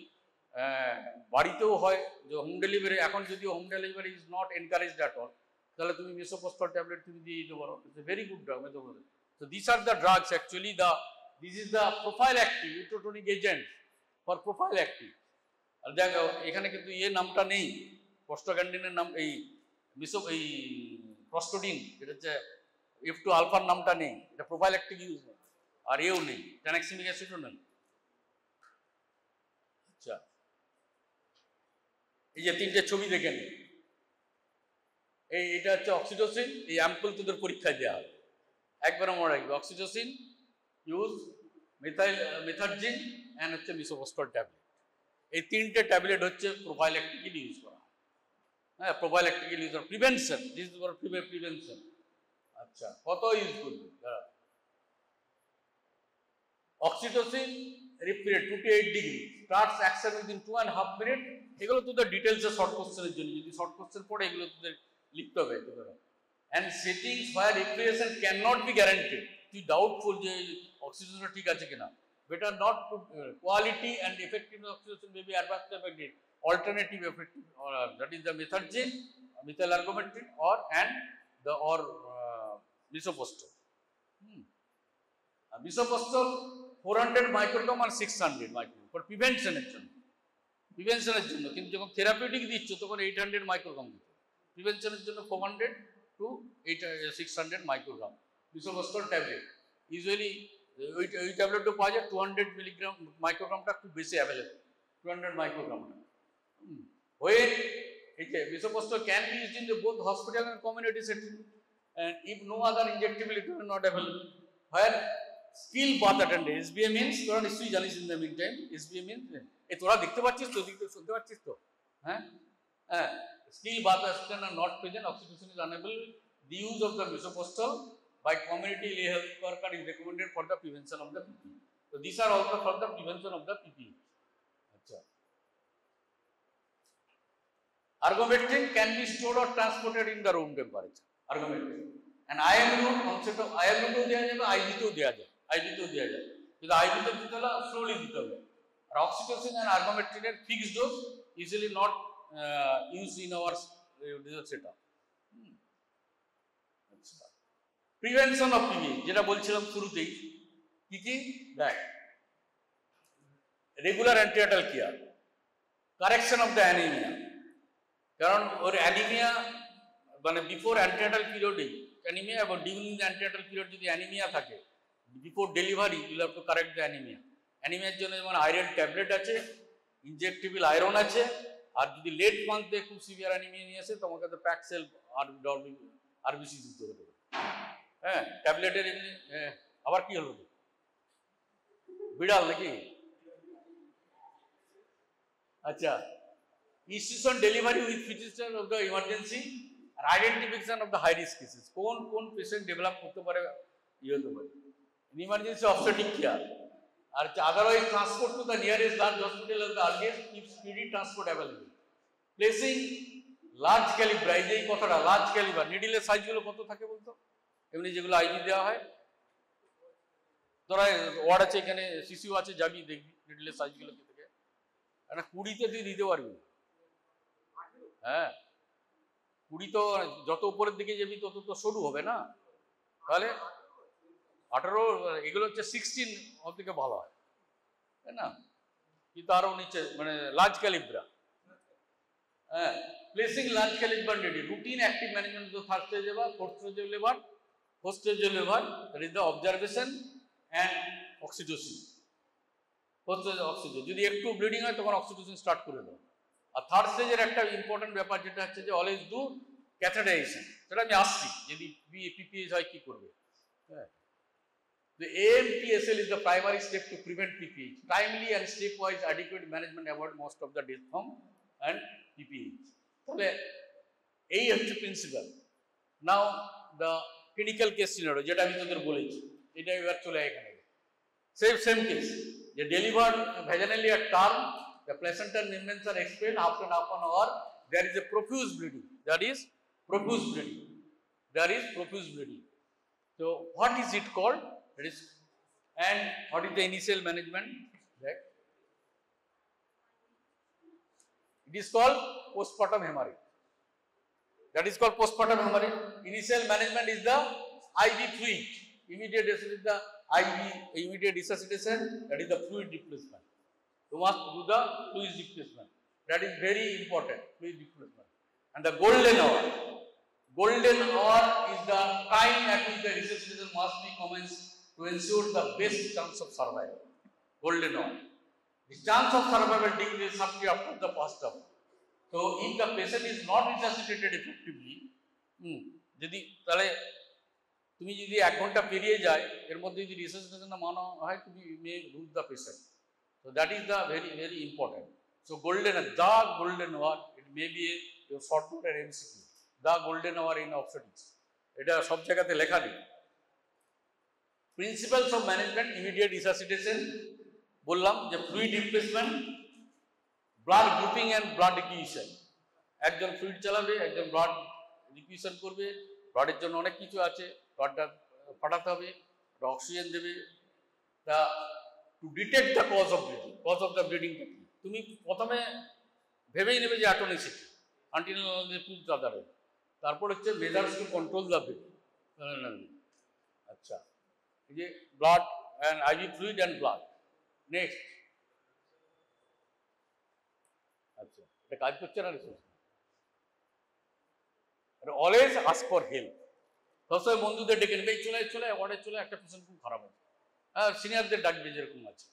বাড়িতেও হয়, যে হোম ডেলিভারি, এখন যদি home delivery is not encouraged at all, তাহলে তুমি মিসোপ্রোস্টল ট্যাবলেট তুমি দিয়ে দিতে পারো, it's a very good drug misoprostol. So this are the drugs actually, this is the prophylactic uterotonic agent for prophylactic. আর দেখো এখানে কিন্তু নামটা নেই, প্রস্টোগ্যান্ডিনের নাম, এই প্রস্টোডিন, যেটা হচ্ছে F2 আলফার নামটা নেই, এটা প্রোফাইল অ্যাক্টিভ ইউজ নেই, আর এও নেই, ট্রানএক্সিমিক অ্যাসিডও নেই। আচ্ছা, এই যে 3টে ছবি দেখে নিন, এটা হচ্ছে অক্সিটোসিন, এই অ্যাম্পল তোদের পরীক্ষায় দেওয়া হবে, একবার মনে রাখবে, অক্সিটোসিন ইউজ, মেথার্জিন অ্যান্ড হচ্ছে মিসোপ্রোস্টল ট্যাবলেট, এই 3টে ট্যাবলেট হচ্ছে প্রোফাইল্যাক্টিক্যালি ইউজ করা, হ্যাঁ প্রোফাইল্যাক্টিক্যালি ইউজ করা, prevention, this is for prevention. আচ্ছা, কত ইউজ করবে? Oxytocin repeated 2 to 8 degree, starts action within 2.5 minute. এগুলো তোদের ডিটেলসে শর্ট কোশ্চেনের জন্য, যদি শর্ট কোশ্চেন পড়ে এগুলো তোদের লিখতে হবে তোদের। And settings where refrigeration can not be guaranteed, তুই ডাউটফুল যে অক্সিজেনটা ঠিক আছে কিনা, better not to, quality and effectiveness of oxygen may be adversely affected, alternative effective, that is the methergine, methyl ergometrine or misoprostol. Misoprostol 400 microgram আর 600 microgram for প্রিভেনশনের জন্য, কিন্তু যখন থেরাপিউটিক দিচ্ছ তখন 800 মাইক্রোগ্রাম দিতে, প্রিভেনশনের জন্য 400 to 600 microgram misoprostol tablet. Usually ওই ট্যাবলেটও পাওয়া যায় 200 মিলিগ্রাম, মাইক্রোগ্রামটা খুব বেশি available, 200 মাইক্রোগ্রামটা। When misoprostol can be used in both hospital and community setting, and if no other injectable it is not available, where skill birth attendant, SBA means তোরা নিশ্চয়ই জানিস in the meantime, SBA means a তোরা দেখতে পাচ্ছিস তো, শুনতে পাচ্ছিস তো, হ্যাঁ হ্যাঁ, skill birth assistant are not present, oxytocin is unable, the use of the misoprostol by community health worker is recommended for the prevention of the PP. So these are also for the prevention of the PP. Achha. Argomactin can be stored or transported in the room temperature. Argomactin. And IMU concept of IMU দেয়া যাবে, IV তেও দেয়া যায়, IV তেও দেয়া যায়, কিন্তু IV তে দিতে হলে স্লোলি দিতে হবে। আর oxytocin and argomactin এর fixed dose usually not used in our research setup. Prevention of PP যেটা বলছিলাম শুরুতেই, কি কি দেখ, regular antenatal care, correction of the anaemia, কারণ ওর অ্যানিমিয়া মানে বিফোর অ্যান্টিনাটাল পিরিয়ডে অ্যানিমিয়া এবং ডিউরিং দ্য অ্যান্টিনাটাল পিরিয়ড যদি অ্যানিমিয়া থাকে, before delivery you'll have to correct the anaemia. অ্যানিমিয়ার জন্য যেমন আয়রন ট্যাবলেট আছে, ইনজেক্টেবল আয়রন আছে, আর যদি লেট মান্থে খুব সিভিয়ার অ্যানিমিয়া নিয়ে আসে তোমাকে তো প্যাকসেল আরবিসি দিতে হবে। হ্যাঁ, ট্যাবলেটের এমনি আবার কি হলো, বিড়াল নাকি? আচ্ছা, institution delivery with physician of the emergency আর identification of the high risk cases, কোন কোন পেশেন্ট ডেভেলপ করতে পারে হতে পারে ইমার্জেন্সি অবস্টেটিক কেয়ার, আর otherwise transport to the nearest large hospital of the earliest keep speedy transport available, placing large calibre, এই যে কথাটা লার্জ ক্যালিব্রা, নিডিলের সাইজগুলো কত থাকে বলতো, এমনি যেগুলো আইভি দেওয়া হয়, তোরা ওয়ার্ড আছে এখানে সিসিও আছে, যাবি দেখবি নিডিলের সাইজগুলো কি থাকে, একটা 20তে তুই দিতে পারবি, হ্যাঁ 20 তো যত উপরের দিকে যাবি তত তো সরু হবে না, তাহলে 18, এগুলো হচ্ছে 16 ওর থেকে ভালো হয়, তাই না? কিন্তু আরো নিচে মানে লার্জ ক্যালিব্রা, হ্যাঁ, placing large ক্যালিব্রা নেডি, routine active management of first stage liver, fourth stage liver, fourth stage liver, that is the observation and oxytocin, fourth stage oxytocin, যদি একটু ব্লিডিং হয় তখন অক্সিটোসিন স্টার্ট করে দাও। আর থার্ড স্টেজের একটা ইম্পর্টেন্ট ব্যাপার যেটা হচ্ছে যে অলওয়েজ ডু ক্যাথেটারাইজেশন, সেটা আমি আসছি, যদি পিপিএইচ হয় কি করবে, হ্যাঁ। The AMTSL is the primary step to prevent PPH. Timely and stepwise adequate management avoid most of the death from and PPH. তাহলে এই হচ্ছে principal. Now the clinical case scenario যেটা আমি তোদের বলেছি, এটা এবার চলে এখানে সেম কেস, যে delivered ভ্যাজানালি at term, the placental remains are expelled after half an hour, there is a profuse bleeding, there is profuse bleeding. So what is it called? It is, and what is the initial management? Right? It is called postpartum hemorrhage. That is called postpartum hemorrhage. Initial management is the IV fluid. Immediate resuscitation, that is the fluid replacement. You must do the fluid replacement. That is very important, fluid replacement. And the golden hour is the time at which the resuscitation must be commenced to ensure the best chance of survival. Golden hour. The chance of survival decreases sharply after the first hour. So if the patient is not resuscitated effectively, যদি তাহলে তুমি যদি 1 ঘন্টা পেরিয়ে যায় এর মধ্যে যদি রিসাসিটেশন না মানা হয়, তুমি may lose the patient. So that is the very important. So golden hour, it may be a short note এর MCQ, the golden hour in obstetrics, এটা সব জায়গাতে লেখা নেই। Principles of management, immediate resuscitation বললাম, যে fluid replacement, blood grouping and blood requisition, একজন fluid চালাবে, একজন ব্লাড রিকুইশন করবে, ব্লাডের জন্য অনেক কিছু আছে, ব্লাডটা ফাটাতে হবে, অক্সিজেন দেবে, তা to detect the cause of the ব্লিডিংটা কি, তুমি প্রথমে ভেবেই নেবে যে atonicity until prove the otherwise, তারপর হচ্ছে measures to control the bleeding. আচ্ছা, এই যে blood and IV fluid and blood. Next, আচ্ছা এটা কাজ করছে না resource, always ask for help, সবসময় বন্ধুদের ডেকে নেবে, চলে ওয়ার্ডে একটা পেশেন্ট খুব খারাপ আছে, হ্যাঁ সিনিয়রদের ডাকবে যেরকম আছে,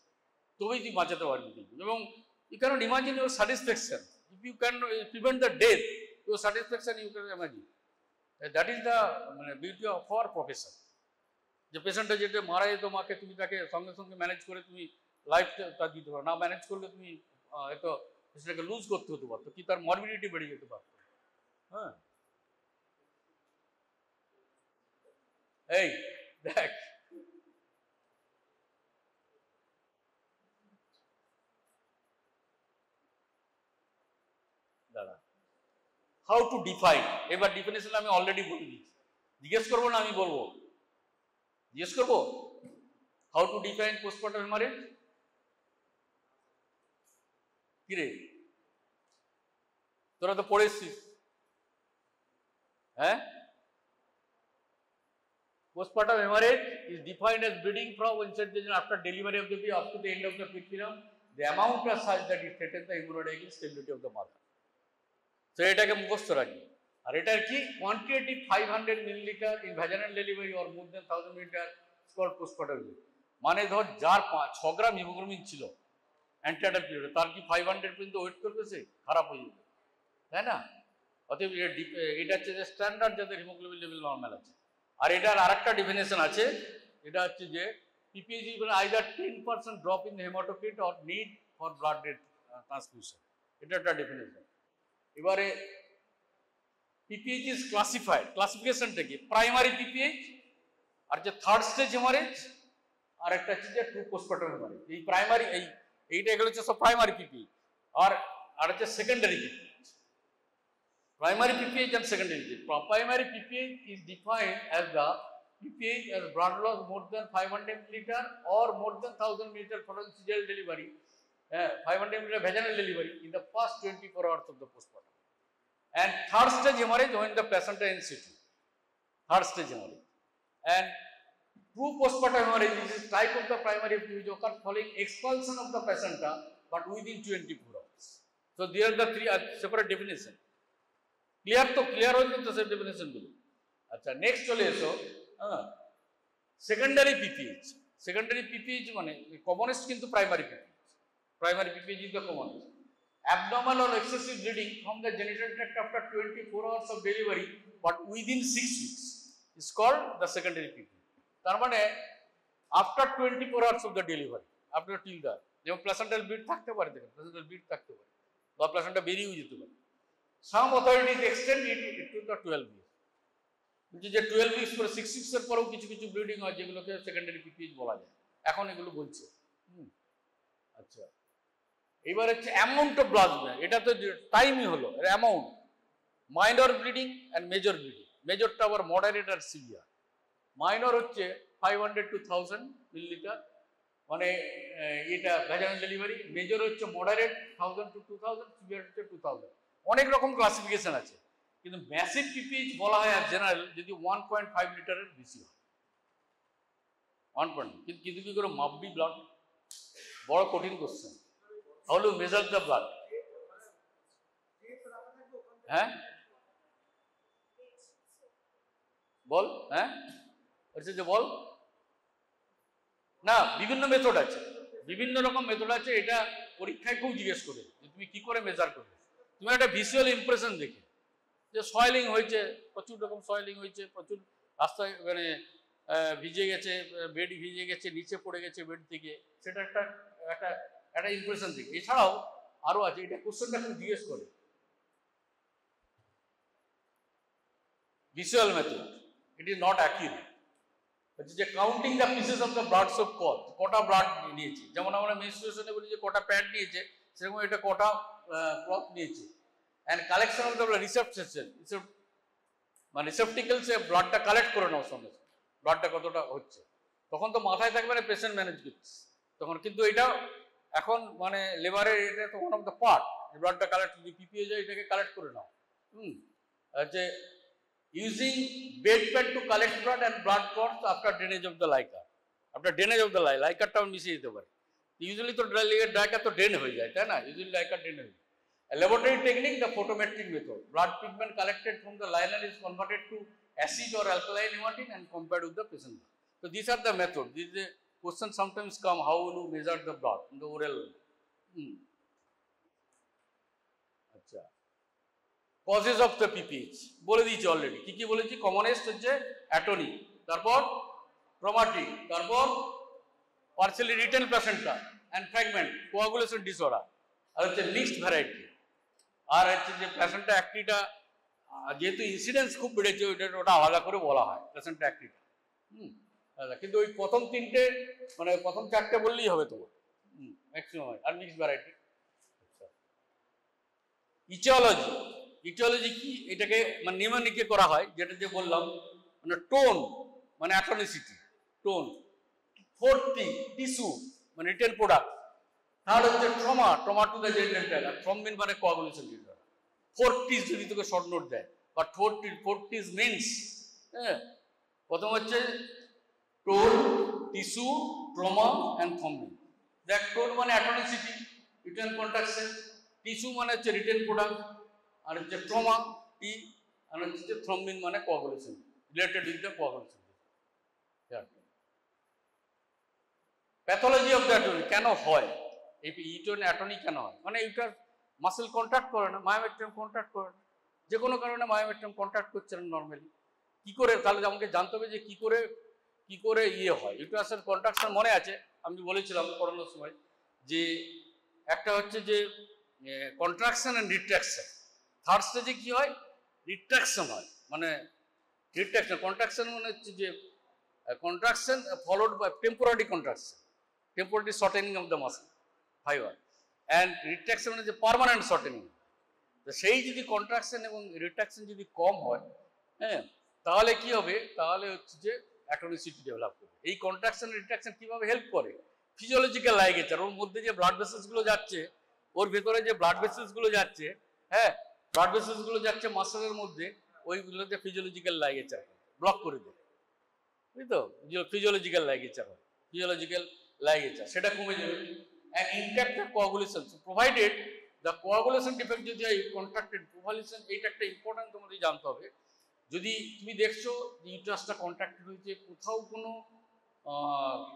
তবেই তুই বাঁচাতে পারবি। এবং you can't imagine your satisfaction, if you can prevent the death, your satisfaction you can imagine, that is the মানে বিউটি অফ আওয়ার প্রফেশন। যে পেশেন্টটা যেটা মারা যেত মাকে তুমি তাকে সঙ্গে সঙ্গে ম্যানেজ করে তুমি লাইফটা দিতে পারো, না ম্যানেজ করলে তুমি হয়তো পেশেন্টটাকে লুজ করতে হতে পারতো, কি তার মরবিডিটি বেড়ে যেতে পারতো। হ্যাঁ, এই দেখ দাঁড়া, হাউ টু ডিফাইন, এবার ডিফিনেশন আমি অলরেডি বলে দিয়েছি, জিজ্ঞেস করবো না আমি বলবো, জিজ্ঞেস করবো how to define post-mortem haemorrhage. কিরে তোরা তো পড়েছিস, হ্যাঁ? Postpartum hemorrhage is defined as bleeding from insertion after delivery of the baby up to the end of the perineum. The amount is such that it threatens the hemorrhagic stability of the mother. So এটাকে মুখস্থ রাখি। আর এটার কি quantity 500 millilitre in vaginal delivery or more than 1000 millilitre স্কল postpartum. মানে ধর যার 6 গ্রাম হিমোগ্লোবিন ছিল অ্যান্টিনাটাল পিরিয়ডে, তার কি 500 পর্যন্ত ওয়েট করবে, সে খারাপ হয়ে যাবে, তাই না? অতএব এটা হচ্ছে যে স্ট্যান্ডার্ড যাদের হিমোগ্লোবিন লেভেল নর্মাল আছে। আর এটার আরেকটা ডেফিনেশন আছে, এটা হচ্ছে যে PPH is either 10% drop in the hematocrit or need for blood transfusion, এটা একটা ডেফিনেশন। এবারে PPH is classified, ক্লাসিফিকেশনটা কি, প্রাইমারি PPH আর যে থার্ড স্টেজ হেমারেজ, আর একটা হচ্ছে যে ট্রু পোস্টপার্টাম হেমারেজ। এই প্রাইমারি এইটা এগুলো হচ্ছে সব প্রাইমারি PPH, আর হচ্ছে secondary PPH। Primary PPH and secondary PPH. Primary PPH is defined as the PPH as blood loss more than 500 milliliter or more than 1000 milliliter following cesarean delivery, 500 milliliter vaginal delivery in the first 24 hours of the postpartum. And third stage hemorrhage when the placenta in situ. Third stage hemorrhage. And true postpartum hemorrhage is a type of the primary PPH occurs following expulsion of the placenta but within 24 hours. So there are the three separate definitions. Clear তো, clear হয়ে কিন্তু সেই definition গুলো। আচ্ছা next চলে এসো, secondary PPH। Secondary PPH মানে commonest কিন্তু primary PPH। Primary PPH is the commonest. Abnormal or excessive bleeding from the genital tract after 24 hours of delivery but within 6 weeks is called the secondary PPH। তার মানে after 24 hours of the delivery, after till the, যেমন placental bleed থাকতে পারে, দেখেন placental bleed থাকতে পারে বা placenta বেরিয়েও যেতে পারে। Some authorities extend it to the 12 weeks, which is 12 weeks পরে 6 weeks এর পরেও কিছু কিছু ব্লিডিং হয় যেগুলোকে সেকেন্ডারি PPH বলা যায়, এখন এগুলো বলছে। আচ্ছা এবার হচ্ছে অ্যামাউন্ট অফ ব্লাড, এটা তো টাইমই হলো, এর amount, minor bleeding and major bleeding. মেজরটা আবার মডারেট আর সিভিয়ার। মাইনর হচ্ছে 500 to 1000 মিলিলিটার, মানে এটা ভ্যাজানাল ডেলিভারি। মেজর হচ্ছে মডারেট 1000 to 2000, সিভিয়ার হচ্ছে 2000। অনেক রকম ক্লাসিফিকেশন আছে, কিন্তু ম্যাসিভ PPH বলা হয় আর জেনারেল যদি 1.5 লিটারের বেশি হয়। 1. কিন্তু কি করে মাপবি ব্লাড? বড় কঠিন question. How to measure the blood? হ্যাঁ বল, হ্যাঁ হচ্ছে যে বল না, বিভিন্ন মেথড আছে, বিভিন্ন রকম মেথড আছে। এটা পরীক্ষায় খুব জিজ্ঞেস করে যে তুমি কি করে মেজার করবে। তুমি একটা ভিজুয়াল ইমপ্রেশন দেখে যে সয়েলিং হয়েছে, প্রচুর রকম সয়েলিং হয়েছে, প্রচুর রাস্তায় মানে ভিজে গেছে, বেড ভিজে গেছে, নিচে পড়ে গেছে বেড থেকে, সেটা একটা একটা একটা ইমপ্রেশন দেখে। এছাড়াও আরও আছে, এটা কোশ্চেনটা খুব জিজ্ঞেস করে। Visual method, it is not accurate. হচ্ছে যে counting the pieces of the bloods of cloth, কটা ব্লাড নিয়েছে। যেমন আমরা মেনস্ট্রুয়েশনে বলি যে কটা প্যাড নিয়েছে, সেরকম এটা কটা ক্লথ নিয়েছে। And collection of the reception, মানে রিসেপটিকেলসে ব্লাডটা কালেক্ট করে নাও সঙ্গে সঙ্গে, ব্লাডটা কতটা হচ্ছে। তখন তো মাথায় থাকবে না পেশেন্ট ম্যানেজ করছে তখন, কিন্তু এটা এখন মানে লেবারের এটা তো ওয়ান অফ দ্য পার্ট, ব্লাডটা কালেক্ট, যদি PPH যায় এটাকে কালেক্ট করে নাও। যে using bed pad to collect blood and blood clots after drainage of the liquor. আপনার ড্রেনেজ অফ দ্য লাইকারটাও মিশিয়ে দিতে পারে। ইউজুয়ালি তো লাইকার তো ড্রেন হয়ে যায়, তাই না? ইউজুয়ালি লাইকার ড্রেন হয়ে যায়। Laboratory technique, the photometric method, blood pigment collected from the liner is converted to acid or alkaline hematine and compared with the patient blood. So these are the methods. These questions sometimes come, how will you measure the blood in the oral? আচ্ছা, causes of the PPH বলে দিয়েছি already. কি কি বলেছি? Commonest হচ্ছে atony, তারপর traumatic, তারপর partially retained placenta and fragment, coagulation disorder, আর হচ্ছে মিক্সড ভ্যারাইটি। আর হচ্ছে যে প্লাসেন্টা অ্যাক্টিটা যেহেতু ইনসিডেন্স খুব বেড়েছে ওটা আলাদা করে বলা হয় প্লাসেন্টা অ্যাক্টিটা। কিন্তু ওই প্রথম তিনটে মানে প্রথম চারটে বললেই হবে তোমার ম্যাক্সিমাম। আর মিক্সড ভ্যারাইটি। ইটিওলজি, ইটিওলজি কি? এটাকে মানে নিউমেনিকে করা হয়, যেটা যে বললাম মানে টোন মানে অ্যাটনিসিটি, টোন। ফোর্থ টিস্যু মানে রিটেন প্রোডাক্ট। থার্ড হচ্ছে trauma, trauma to the genital, আর থ্রম্বিন মানে কোয়াগুলেশন ডিসঅর্ডার। ফোর্থ টিস যদি তোকে শর্ট নোট দেয়, বা ফোর্থ টিস মিনস, হ্যাঁ, প্রথম হচ্ছে tone, tissue, trauma and thrombin. দেখ, টোন মানে অ্যাটনিসিটি, রিটেন কন্ট্রাকশন, টিস্যু মানে হচ্ছে রিটেন প্রোডাক্ট, আর হচ্ছে ট্রমা টি, আর হচ্ছে থ্রম্বিন মানে coagulation, related with the coagulation. Pathology of the atony কেন হয়, এই ইউটেরাইন অ্যাটনি কেন হয়? মানে ইউটার মাসেল কন্ট্রাক্ট করে না, মায়োমেট্রিয়াম কন্ট্রাক্ট করে না, যে কোনো কারণে মায়োমেট্রিয়াম কন্ট্রাক্ট করছে না নর্মালি। কি করে? তাহলে আমাকে জানতে হবে যে কি করে ইয়ে হয় ইউটারাসের কন্ট্রাকশন। মনে আছে আমি বলেছিলাম পড়ানোর সময় যে একটা হচ্ছে যে কন্ট্রাকশন অ্যান্ড রিট্রাকশন। থার্ড স্টেজে কি হয়? রিট্রাকশন হয়। মানে রিট্রাকশন, কন্ট্রাকশন মানে হচ্ছে যে contraction followed by temporary contraction, temporary shortening of the muscle fibre, and retraction মানে যে পার্মানেন্ট শর্টেনিং। তো সেই যদি কন্ট্রাকশন এবং রিট্রাকশন যদি কম হয়, হ্যাঁ, তাহলে কি হবে? তাহলে হচ্ছে যে অ্যাটনিসিটি ডেভেলপ করবে। এই কন্ট্রাকশন রিট্রাকশন কিভাবে হেল্প করে? ফিজিওলজিক্যাল লাইগেচার, ওর মধ্যে যে ব্লাড ভেসেলসগুলো যাচ্ছে, ওর ভেতরে যে ব্লাড ভেসেলসগুলো যাচ্ছে, হ্যাঁ, ব্লাড ভেসেলসগুলো যাচ্ছে মাসলের মধ্যে, ওইগুলোতে ফিজিওলজিক্যাল লাইগেচার ব্লক করে দেবে, বুঝলি তো? ফিজিওলজিক্যাল লাইগেচার হয়, ফিজিওলজিক্যাল লাইগেচার, সেটা কমে যাবে। And intact coagulation, so provided the coagulation defect যদি হয় কন্ট্রাক্টেড coagulation, এইটা একটা ইম্পর্টেন্ট তোমাদের জানতে হবে। যদি তুমি দেখছো যে ইউটারাসটা কন্ট্রাক্টেড হয়েছে, কোথাও কোনো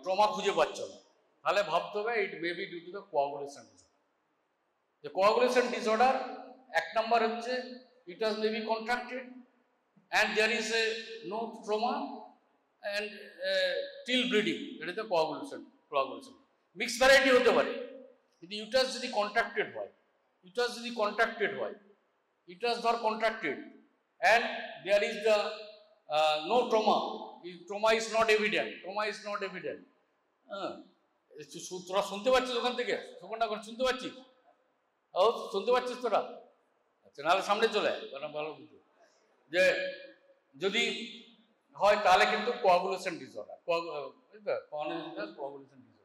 ট্রমা খুঁজে পাচ্ছ না, তাহলে ভাবতে হবে it may be due to the coagulation disorder. যে কোয়াগুলেশন ডিসঅর্ডার এক নাম্বার হচ্ছে uterus may be contracted and there is a no trauma and till bleeding, এটা তো কোয়াগুলেশন। মিক্স ভ্যারাইটি হতে পারে, যদি ইউটারাস যদি কন্ট্রাক্টেড হয়, ইউটারাস ধর contracted and there is the no trauma, trauma is not evident, তোরা শুনতে পাচ্ছিস ওখান থেকে? সুকন্যা শুনতে পাচ্ছিস? ও শুনতে পাচ্ছিস তোরা? আচ্ছা, নাহলে সামনে চলে আয়, ভালো বুঝো যে যদি হয় তাহলে কিন্তু কোয়াগুলেশন ডিসঅর্ডার, কোয়াগুলেশন ডিসঅর্ডার।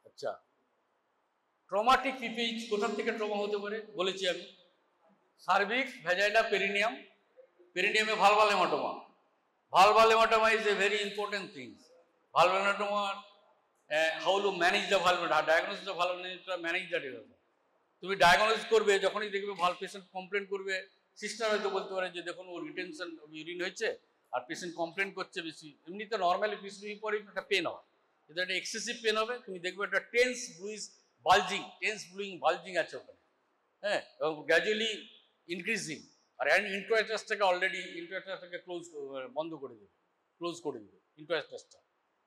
আচ্ছা, ট্রমাটিক পিপিএইচ কোথা থেকে ট্রমা হতে পারে বলেছি আমি। Cervix, vagina, perineum. পেরিনিয়ামে vulval haematoma. Vulval haematoma is a very important things. Vulval haematoma, how to manage the vulval, diagnosis the vulval, manage the disorder. তুমি diagnosis করবে, যখনই দেখবে ভালো পেশেন্ট কমপ্লেন করবে, সিস্টার হয়তো বলতে পারে যে দেখুন ওর রিটেনশন ইউরিন হয়েছে আর পেশেন্ট কমপ্লেন করছে বেশি। এমনিতে নর্মালি পিসিবি পরে একটা পেন হয়, কিন্তু একটা এক্সেসিভ পেন হবে, তুমি দেখবে একটা টেন্স ব্লুইং বালজিং আছে ওখানে, হ্যাঁ, এবং গ্র্যাজুয়ালি ইনক্রিজিং। আর ইন্ট্রোয়াটাসটাকে অলরেডি ইন্ট্রোয়াটাসটাকে বন্ধ করে দেবে, ক্লোজ করে দেবে ইন্ট্রোয়াটাসটা।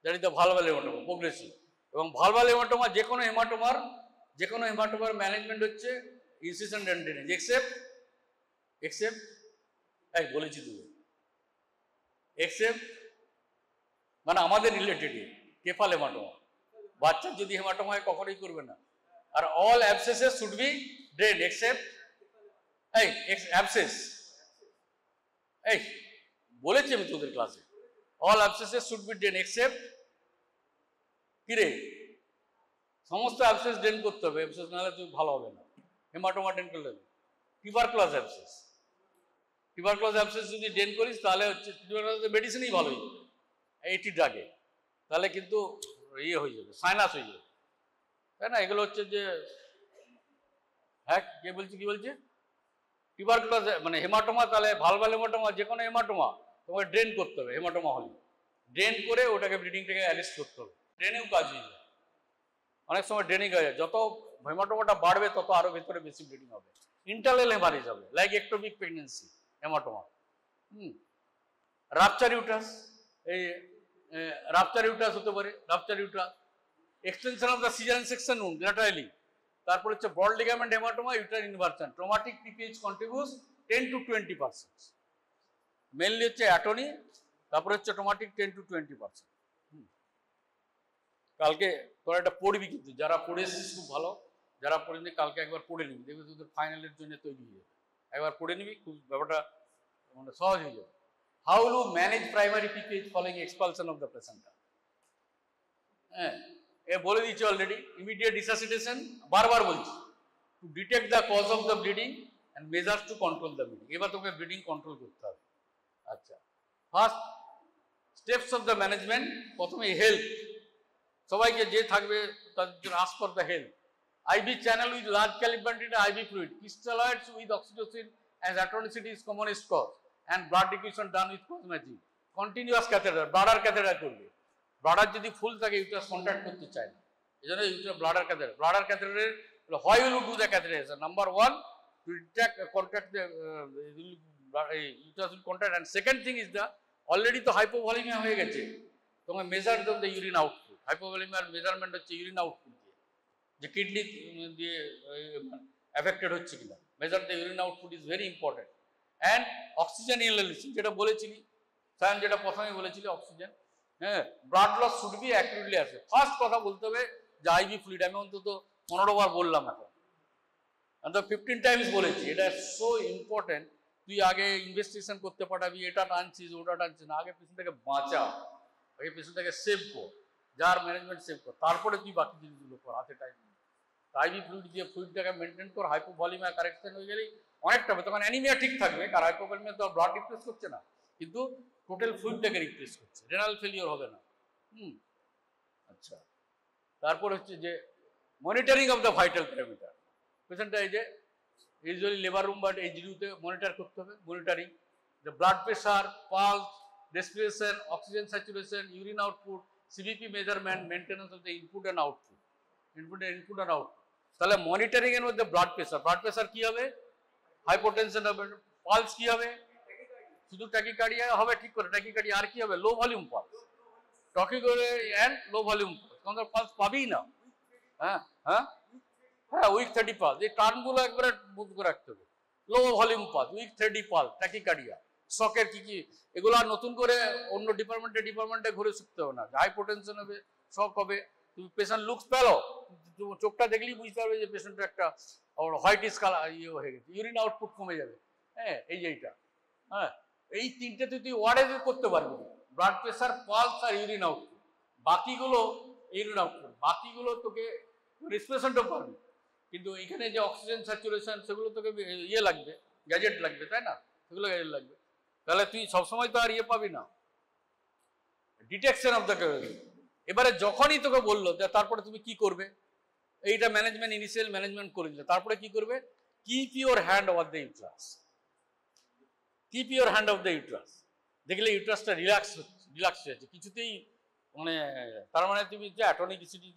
That is the vulval haematoma, progressive. এবং ভালভাল হেমাটোমা যে কোনো হেমাটোমার ম্যানেজমেন্ট হচ্ছে ইনসিশন অ্যান্ড ড্রেনেজ, এক্সেপ্ট বলেছি তুমি, এক্সেপ্ট মানে আমাদের রিলেটেড কেফাল হেমাটোমা। বাচ্চার যদি হেমাটোমা হয় কখনোই করবে না। আর all abscesses should be drain except abscess, বলেছি আমি তোদের ক্লাসে, all abscesses should be drain except কিরে, সমস্ত অ্যাবসেস ড্রেন করতে হবে, অ্যাবসেস নাহলে তুই ভালো হবে না। হেমাটোমা ড্রেন করলে টিউবারকুলাস অ্যাবসেস যদি ড্রেন করিস তাহলে হচ্ছে মেডিসিনই ভালো হয়ে যাবে, 80 ড্রাগে, তাহলে কিন্তু ইয়ে হয়ে যাবে, সাইনাস হয়ে যাবে, তাই না? এগুলো হচ্ছে যে হ্যাঁ, কি বলছে টিউবারকুলাস মানে হেমাটোমা, তাহলে ভালভাল হেমাটোমা যে কোনো হেমাটোমা তোমাকে ড্রেন করতে হবে। হেমাটোমা হলে ড্রেন করে ওটাকে ব্লিডিংটাকে অ্যারেস্ট করতে হবে, ড্রেনেও কাজ হয়ে যায়। অনেক সময় ড্রেনিং হয়ে যায়, যত হেমাটোমাটা বাড়বে তত আরো ভেতরে বেশি ব্লিডিং হবে, ইন্টারনাল হেমারেজ হবে, like ectopic pregnancy haematoma. Rupture uterus, এই রাপচার ইউট্রাস হতে পারে, rupture uterus, extension of the caesarean section wound laterally, তারপর হচ্ছে broad ligament haematoma, uterine inversion, traumatic PPH contributes 10 to 20%, mainly হচ্ছে অ্যাটনি, তারপর হচ্ছে ট্রমাটিক 10 to 20%। কালকে তোরা এটা পড়বি, কিন্তু যারা পড়ে এসেছিস খুব ভালো, যারা পড়েনি কালকে একবার পড়ে নিবি, দেখবি তোদের ফাইনালের জন্য তৈরি হয়ে যাবে। একবার পড়ে নিবি, খুব ব্যাপারটা মানে সহজ হয়ে যাবে। How will you manage primary PPH following expulsion of the placenta? হ্যাঁ, এ বলে দিচ্ছি অলরেডি। ইমিডিয়েট রিসাসিটেশন, বারবার বলছি, to detect the cause of the bleeding and measures to control the bleeding. এবার তোকে ব্লিডিং কন্ট্রোল করতে হবে। আচ্ছা, first steps of the management, প্রথমে হেলথ, সবাইকে যে থাকবে তাদের জন্য ask for the health. IV channel with large calibrated IV fluid, crystalloids with oxytocin as atonicity is commonest cause, and blood diffusion done with cause matching. Continuous catheter, bladder catheter করবে। Bladder যদি ফুল থাকে uterus contact করতে চায় না, এই জন্য uterus bladder catheter. Bladder ক্যাথেটারের how will you do the catheterization? Number 1, to detect contact the uterus will contact, and second thing is the already তো hypovolemia হয়ে গেছে, তোমাকে মেজার দাও দ্য ইউরিন আউটপুট। হাইপোভলিমিয়ার মেজারমেন্ট হচ্ছে ইউরিন আউটপুট দিয়ে, যে কিডনি দিয়ে এফেক্টেড হচ্ছে কিনা। Measure the urine output is very important. And oxygen inhalation, যেটা বলেছিলি সায়ন, যেটা প্রথমে বলেছিলি অক্সিজেন। হ্যাঁ, blood loss should be accurately আসে। ফার্স্ট কথা বলতে হবে যে আইভি ফ্লুইড, আমি অন্তত 15 বার বললাম, এখন আমি তো 15 টাইমস বলেছি। এটা সো ইম্পর্টেন্ট। তুই আগে ইনভেস্টিগেশন করতে পাঠাবি, এটা টানছিস ওটা টানছিস না, আগে পেশেন্টটাকে বাঁচা, আগে পেশেন্টটাকে সেভ কর, যার ম্যানেজমেন্ট সেভ কর, তারপরে তুই বাকি জিনিসগুলো কর, হাতে টাইম। আইভি ফ্লুইড দিয়ে ফ্লুইডটাকে মেনটেন কর। হাইপোভলিমিয়া কারেকশন হয়ে গেলেই অনেকটা হবে, তখন অ্যানিমিয়া ঠিক থাকবে, কারণ হাইপোভলিমিয়া তো ব্লাড রিপ্লেস করছে না, কিন্তু টোটাল ফ্লুইডটাকে রিপ্লেস করছে, রেনাল ফেলিওর হবে না। আচ্ছা, তারপর হচ্ছে যে monitoring of the vital parameter. পেশেন্টটা এই যে ইউজুয়ালি লেবার রুম বা এইচডিইউতে মনিটর করতে হবে। Monitoring the blood pressure, pulse, respiration, oxygen saturation, urine output, CBP measurement, maintenance of the input and output, input and output. তাহলে মনিটরিং এর মধ্যে blood pressure কি হবে? হাইপোটেনশন হবে। পালস কি হবে? শুধু ট্যাকিকার্ডিয়া হবে, ঠিক করে ট্যাকিকার্ডিয়া। আর কি হবে? Low volume pulse, tachycardia and low volume pulse. কারণ পালস পাবেই না। হ্যাঁ হ্যাঁ হ্যাঁ, উইক 30 পালস, এই টার্মগুলো একবারে বুঝ করে রাখতে হবে। Low volume pulse, weak 30 pulse, tachycardia, শকের কি কি, এগুলো আর নতুন করে অন্য ডিপার্টমেন্টে ঘুরে শিখতে হবে না। হাইপোটেনশন হবে, শক হবে, তুমি পেশেন্ট লুকস পেলো, চোখটা দেখলেই বুঝতে পারবে যে পেশেন্টের একটা হোয়াইটিস কালার ইয়ে হয়ে গেছে, ইউরিন আউটপুট কমে যাবে। হ্যাঁ, এই যে এইটা, হ্যাঁ, এই তিনটেতে তুই ওয়ার্ডে করতে পারবি, ব্লাড প্রেশার, পালস আর ইউরিন আউটপুট। বাকিগুলো ইউরিন আউটপুট, বাকিগুলো তোকে রেসপিরেশনটা পারবি, কিন্তু এখানে যে অক্সিজেন স্যাচুরেশন সেগুলো তোকে ইয়ে লাগবে, গ্যাজেট লাগবে, তাই না? সেগুলো গ্যাজেট লাগবে। তাহলে তুই সবসময় তো আর ইয়ে পাবি না, ডিটেকশন অফ দ্য। এবারে যখনই তোকে বললো যে তারপরে তুমি কি করবে, এইটা ম্যানেজমেন্ট, ইনিশিয়াল ম্যানেজমেন্ট করে দিলে, তারপরে কি করবে? Keep your hand over the uterus, keep your hand of the uterus. দেখলে ইউট্রাসটা রিল্যাক্স হয়েছে কিছুতেই, মানে তার মানে তুমি যে অ্যাটনিসিটি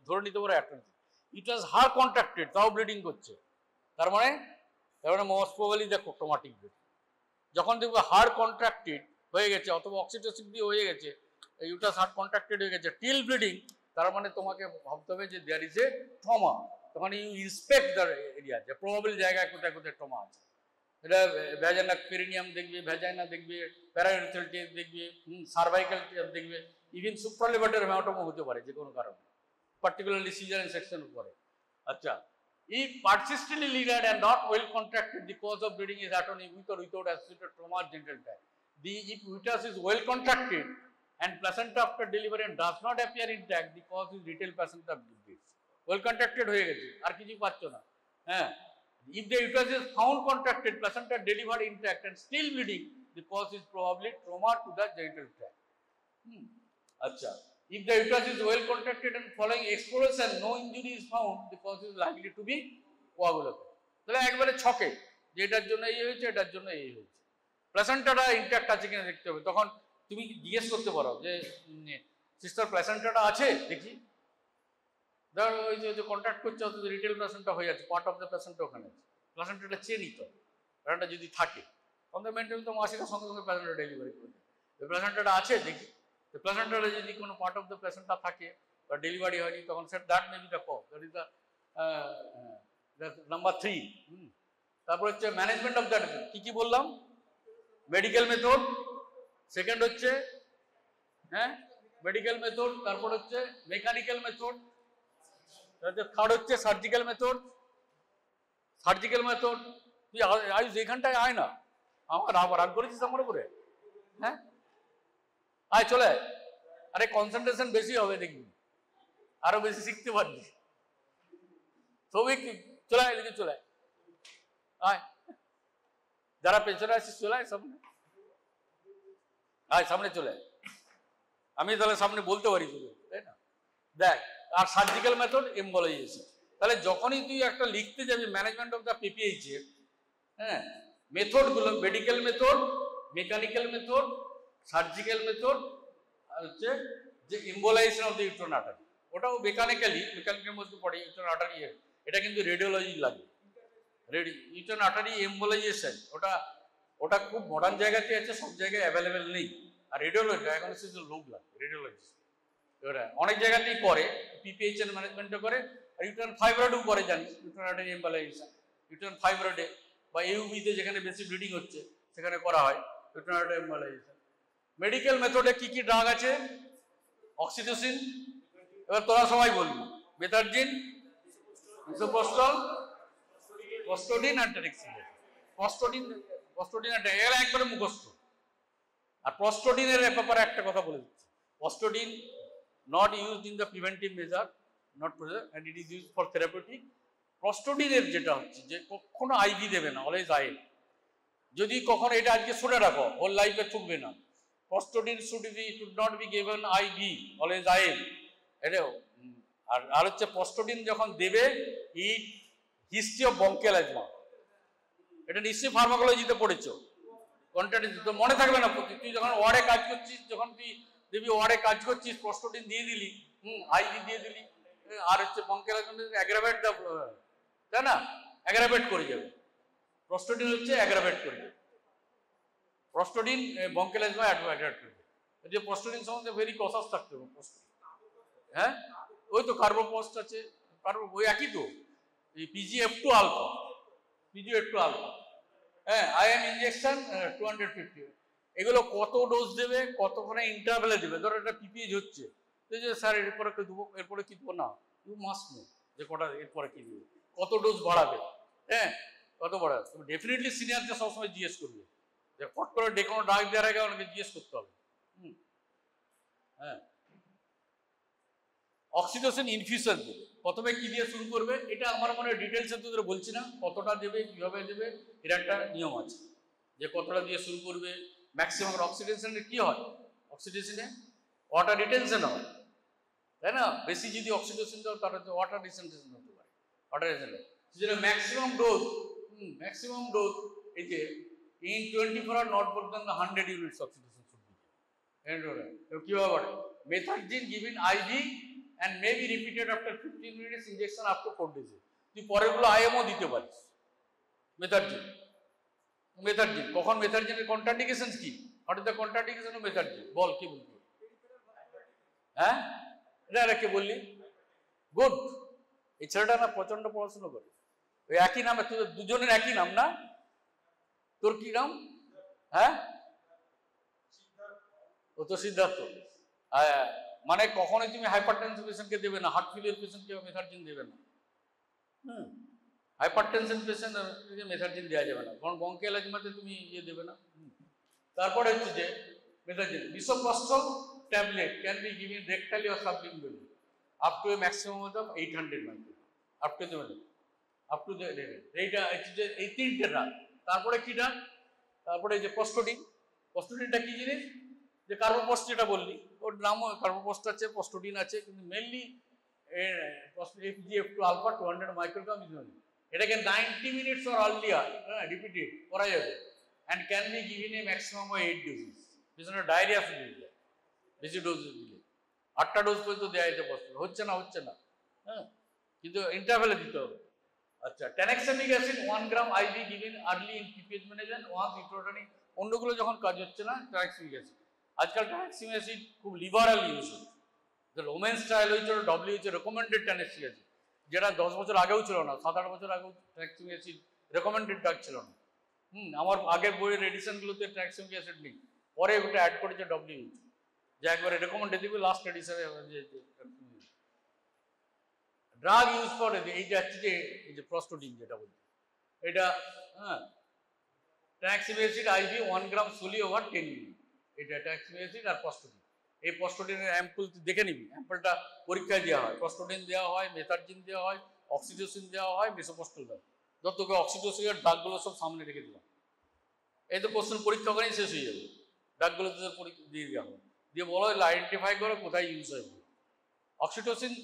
ধরে নিতে পারো, অ্যাটনিসিটি। ইউট্রাস হার কন্ট্রাক্টেড, তাও ব্লিডিং করছে, তার মানে মোস্ট প্রবাবলি দেখো ট্রমাটিক ব্লিডিং। যখন দেখবে হার কন্ট্রাক্টেড হয়ে গেছে অথবা অক্সিটোসিন দিয়ে হয়ে গেছে, ইউট্রাস হার কন্ট্রাক্টেড হয়ে গেছে টিল ব্লিডিং, তার মানে তোমাকে ভাবতে হবে যে দেয়ার ইজ এ ট্রমা। তখন ইউ ইন্সপেক্ট দ্য এরিয়া, যে প্রবাবল জায়গায় কোথায় কোথায় ট্রমা আছে। এটা ভ্যাজাইনা পেরিনিয়াম দেখবে, ভ্যাজাইনা দেখবে, প্যারাইনথেল টিউব দেখবে, সার্ভাইকাল টিউব দেখবে, ইভেন সুপ্রালেভেটর হেমাটোমা হতে পারে যে কোনো কারণে, পার্টিকুলারলি সিজারিয়ান সেকশন উপরে। আচ্ছা, if persistently leared and not well contracted, the cause of bleeding is atony with or without associated trauma or genital tract. If uterus is well contracted and placenta after delivery and does not appear intact, the cause is retail placenta bleeds. Well contracted হয়ে গেছে, আর কিছু পাচ্ছ না। হ্যাঁ, if the uterus is found contracted, placenta delivered intact and still bleeding, the cause is probably trauma to the genital tract. আচ্ছা, if the uterus is well contracted and following exploration no injury is found, the cause is likely to be coagulation. তাহলে একবারে ছকে যে এটার জন্য এই হয়েছে, এটার জন্য এই হয়েছে। প্লাসেন্টাটা ইনট্যাক্ট আছে কিনা দেখতে হবে। তখন তুমি জিজ্ঞেস করতে পারো যে সিস্টার প্লাসেন্টাটা আছে দেখি, ধরো ওই যে কন্ট্যাক্ট করছে অথচ রিটেল প্লাসেন্টা হয়ে যাচ্ছে, পার্ট অফ দ্য প্লাসেন্টা ওখানে আছে, প্লাসেন্টাটা চেয়ে নিতে হবে, প্লাসেন্টা যদি থাকে, অন দ্য মেন্টাল তো মাসিকের সঙ্গে সঙ্গে প্লাসেন্টা ডেলিভারি করে দেয়। প্লাসেন্টাটা আছে দেখি, প্লাসেন্টাটা যদি কোনো পার্ট অফ দ্য প্লাসেন্টা থাকে বা ডেলিভারি হয়নি, তখন set that may be the cause, that is the number 3। তারপর হচ্ছে ম্যানেজমেন্ট অফ দ্যাট, কি বললাম? মেডিকেল মেথড, সেকেন্ড হচ্ছে মেডিকেল মেথড, তারপর হচ্ছে মেকানিক্যাল মেথড, থার্ড হচ্ছে সার্জিক্যাল মেথড। সার্জিক্যাল মেথড তুই আয়ুষ এখানটায় আয় না, আমার আবার রাগ করেছিস আমার উপরে, আয় চলে আয়, আরে কনসেন্ট্রেশন বেশি হবে দেখবি, আরো বেশি শিখতে পারবি। সবই চলে আয়, এদিকে চলে আয়, যারা পেছনে আসিস চলে আয় সামনে, আয় সামনে চলে আয়, আমি তাহলে সামনে বলতে পারি তোকে, তাই না? দেখ, আর সার্জিক্যাল মেথড এমবোলাইজেশন। তাহলে যখনই তুই একটা লিখতে যাবি ম্যানেজমেন্ট অফ দ্য পিপিএইচ এর মেথডগুলো, medical method, mechanical method, surgical method, আর হচ্ছে যে embolisation of the uterine artery, ওটাও মেকানিক্যাল মধ্যে পড়ে ইউট্রাইন আর্টারি, এটা কিন্তু রেডিওলজি লাগে। ইউট্রাইন আর্টারি এমবোলাইজেশন ওটা খুব মডার্ন জায়গাতে আছে, সব জায়গায় অ্যাভেলেবেল নেই। আর রেডিওলজি ডায়াগনোসিসের লোক লাগে, রেডিওলজি অনেক জায়গাতেই করে, পিপিএইচ এর ম্যানেজমেন্টও করে, আর ইউট্রাইন ফাইব্রয়েডও করে, জানিস ইউট্রাইন আর্টারি এমবোলাইজেশন। ইউট্রাইন ফাইব্রয়েডে বা ইউবিতে যেখানে বেশি ব্লিডিং হচ্ছে সেখানে করা হয় ইউট্রাইন আর্টারি এমবোলাইজেশন। মেডিকেল মেথডে কি ড্রাগ আছে? অক্সিটোসিন, এবার তোরা সবাই বলবি, বেথারজিন, মিসোপ্রস্টল, প্রস্টোডিন আর টেরেক্সিলিন। প্রস্টোডিন এরা একবারে মুখস্থ। আর প্রস্টোডিনের ব্যাপারে একটা কথা বলে দিচ্ছি, প্রস্টোডিন not used in the preventive measure, not present, and it is used for therapeutic. প্রস্টোডিনের যেটা হচ্ছে যে কখনো আইভি দেবে না, অলওয়েজ আইএল। যদি কখনো এটা আজকে শুনে রাখো, হোল লাইফে চুকবে না, Prostodin should not be given IV, always IL. এটাও আর হচ্ছে প্রস্টোডিন যখন দেবে, it history of bronchial asthma, এটা নিশ্চয়ই ফার্মাকোলজিতে পড়েছো, কন্টেন্ট তো মনে থাকবে না। তুই যখন ওয়ার্ডে কাজ করছিস, যখন তুই দেখবি ওয়ার্ডে কাজ করছিস, প্রস্টোডিন দিয়ে দিলি, আইভি দিয়ে দিলি, আর হচ্ছে বঙ্কিয়াল অ্যাগ্রাভেট দা, তাই না? অ্যাগ্রাভেট করে যাবে, প্রস্টোডিন হচ্ছে অ্যাগ্রাভেট করে যাবে, প্রস্টোডিন বঙ্কিয়াল অ্যাজমা অ্যাগ্রাভেট করে যাবে। যে প্রস্টোডিন সম্বন্ধে ভেরি কসাস থাকতে হবে। ওই তো কার্বোপোস্ট আছে, ওই একই তো, এই PGF2 alpha, PGF2 alpha, IM injection 250, এগুলো কত ডোজ দেবে, কতক্ষণে ইন্টারভ্যালে দেবে? ধরো একটা পিপিএইচ হচ্ছে, যে স্যার এরপরে কি দেবো, এরপরে কি দেবো না, ইউ মাস্ট নো যে কটা এরপরে কি দেবে, কত ডোজ বাড়াবে, কত বাড়াবে। তুমি ডেফিনেটলি সিনিয়রদের সবসময় জিজ্ঞেস করবে, যে ফট করে কোনো ডাক দেওয়ার আগে অনেকে জিজ্ঞেস করতে হবে। অক্সিটোসিন ইনফিউশন দেবে, প্রথমে কি দিয়ে শুরু করবে, এটা আমার মনে হয় ডিটেলসে তোদের বলছি না, কতটা দেবে, কিভাবে দেবে, এর একটা নিয়ম আছে, যে কতটা দিয়ে শুরু করবে। ম্যাক্সিমাম অক্সিডেশনে কি হয়, অক্সিডেশনে ওয়াটার রিটেনশন হয়, তাই না? বেশি যদি অক্সিডেশন দাও তাহলে ওয়াটার রিটেনশন হতে পারে, ওয়াটার রিটেনশন। যেটা ম্যাক্সিমাম ডোজ এই যে in 24 hour not more than 100 units oxytocin should be. কিভাবে করে? Methergine given IV and may be repeated after 15 minutes injection up to 4 days. তুই পরেরগুলো আইএমও দিতে পারিস। মেথারজিন কখন, মেথারজিনের কন্ট্রান্ডিকেশনস কি? What is the contraindication of methergine? বল, কি বলবি? এটা কে বললি? গুড, এই ছেলেটা না প্রচন্ড পড়াশোনা করে, ওই একই নাম, তোদের দুজনের একই নাম না? তোর কি নাম? ও তো সিদ্ধার্থ। মানে কখনোই তুমি হাইপারটেনশন পেশেন্টকে দেবে না, হার্ট ফেলিয়ার পেশেন্টকে মেথারজিন দেবে না। হাইপারটেনশন পেশেন্ট মেথারজিন দেওয়া যাবে না, কারণ বঙ্কিয়াল অ্যাজমাতে তুমি দেবে না। তারপরে হচ্ছে যে methergine misoprostol tablet can be given rectally or sublingually up to a maximum of 800 microgram, up to the এইটা হচ্ছে এই তিনটে ড্রাগ। তারপরে কি ড্রাগ? তারপরে এই যে প্রস্টোডিনটা কি জিনিস? যে কার্বোপোস্ট যেটা বললি, ওর নামও কার্বোপোস্ট আছে, প্রস্টোডিন আছে, কিন্তু mainly PGF2 alpha 200 microgram is only. এটাকে 90 মিনিটস অর আর্লিয়ার রিপিটেড করা যাবে, and can be given a maximum 8 doses. পিছনে ডায়রিয়া শুরু হয়ে যায় বেশি ডোজ দিলে, 8টা ডোজ পর্যন্ত দেওয়া যেতে পারছে, হচ্ছে না, কিন্তু ইন্টারভ্যালে দিতে হবে। আচ্ছা, tranexamic acid 1 gram IV given early in PPH management 1 ইন্ট্রোটানি, অন্যগুলো যখন কাজ হচ্ছে না ট্যানাক্সামিক অ্যাসিড। আজকাল ট্যানাক্সামিক অ্যাসিড খুব লিবারাল ইউজ হচ্ছে। ওমেন্স ট্রায়াল হয়েছে, WHO রেকমেন্ডেড ট্যানাক্সামিক অ্যাসিড, যেটা 10 বছর আগেও ছিল না, 7-8 বছর আগেও ট্যানাক্সামিক অ্যাসিড রেকমেন্ডেড ড্রাগ ছিল না। আমার আগের বইয়ের এডিশনগুলোতে ট্যানাক্সামিক অ্যাসিড নেই, পরে ওটা অ্যাড করেছে WHO, যে একবারে রেকমেন্ডেড দিবে লাস্ট এডিশনে। ড্রাগ ইউজ করে এই যে প্রস্টোডিন যেটা বলছি, এটা ট্যানাক্সামিক অ্যাসিড আইভি 1 গ্রাম সোলি ওভার 10 মিলি, এটা ট্যানাক্সামিক অ্যাসিড আর প্রস্টোডিন। এই প্রস্টোডিনের অ্যাম্পল দেখে নিবি, অ্যাম্পলটা পরীক্ষায় দেওয়া হয়, প্রস্টোডিন দেওয়া হয়, মেথার্জিন দেওয়া হয়, অক্সিটোসিন দেওয়া হয়, মেসোপোস্টাল দেওয়া হয়। যত তোকে অক্সিটোসিনের ডাকগুলো সব সামনে রেখে দিলাম, এই তো কোশ্চেন পরীক্ষা করেই শেষ হয়ে যাবে। ডাকগুলো তোদের পরীক্ষা দিয়ে দেওয়া হবে, দিয়ে বলো আইডেন্টিফাই করো কোথায় ইউজ হয়। অক্সিটোসিন,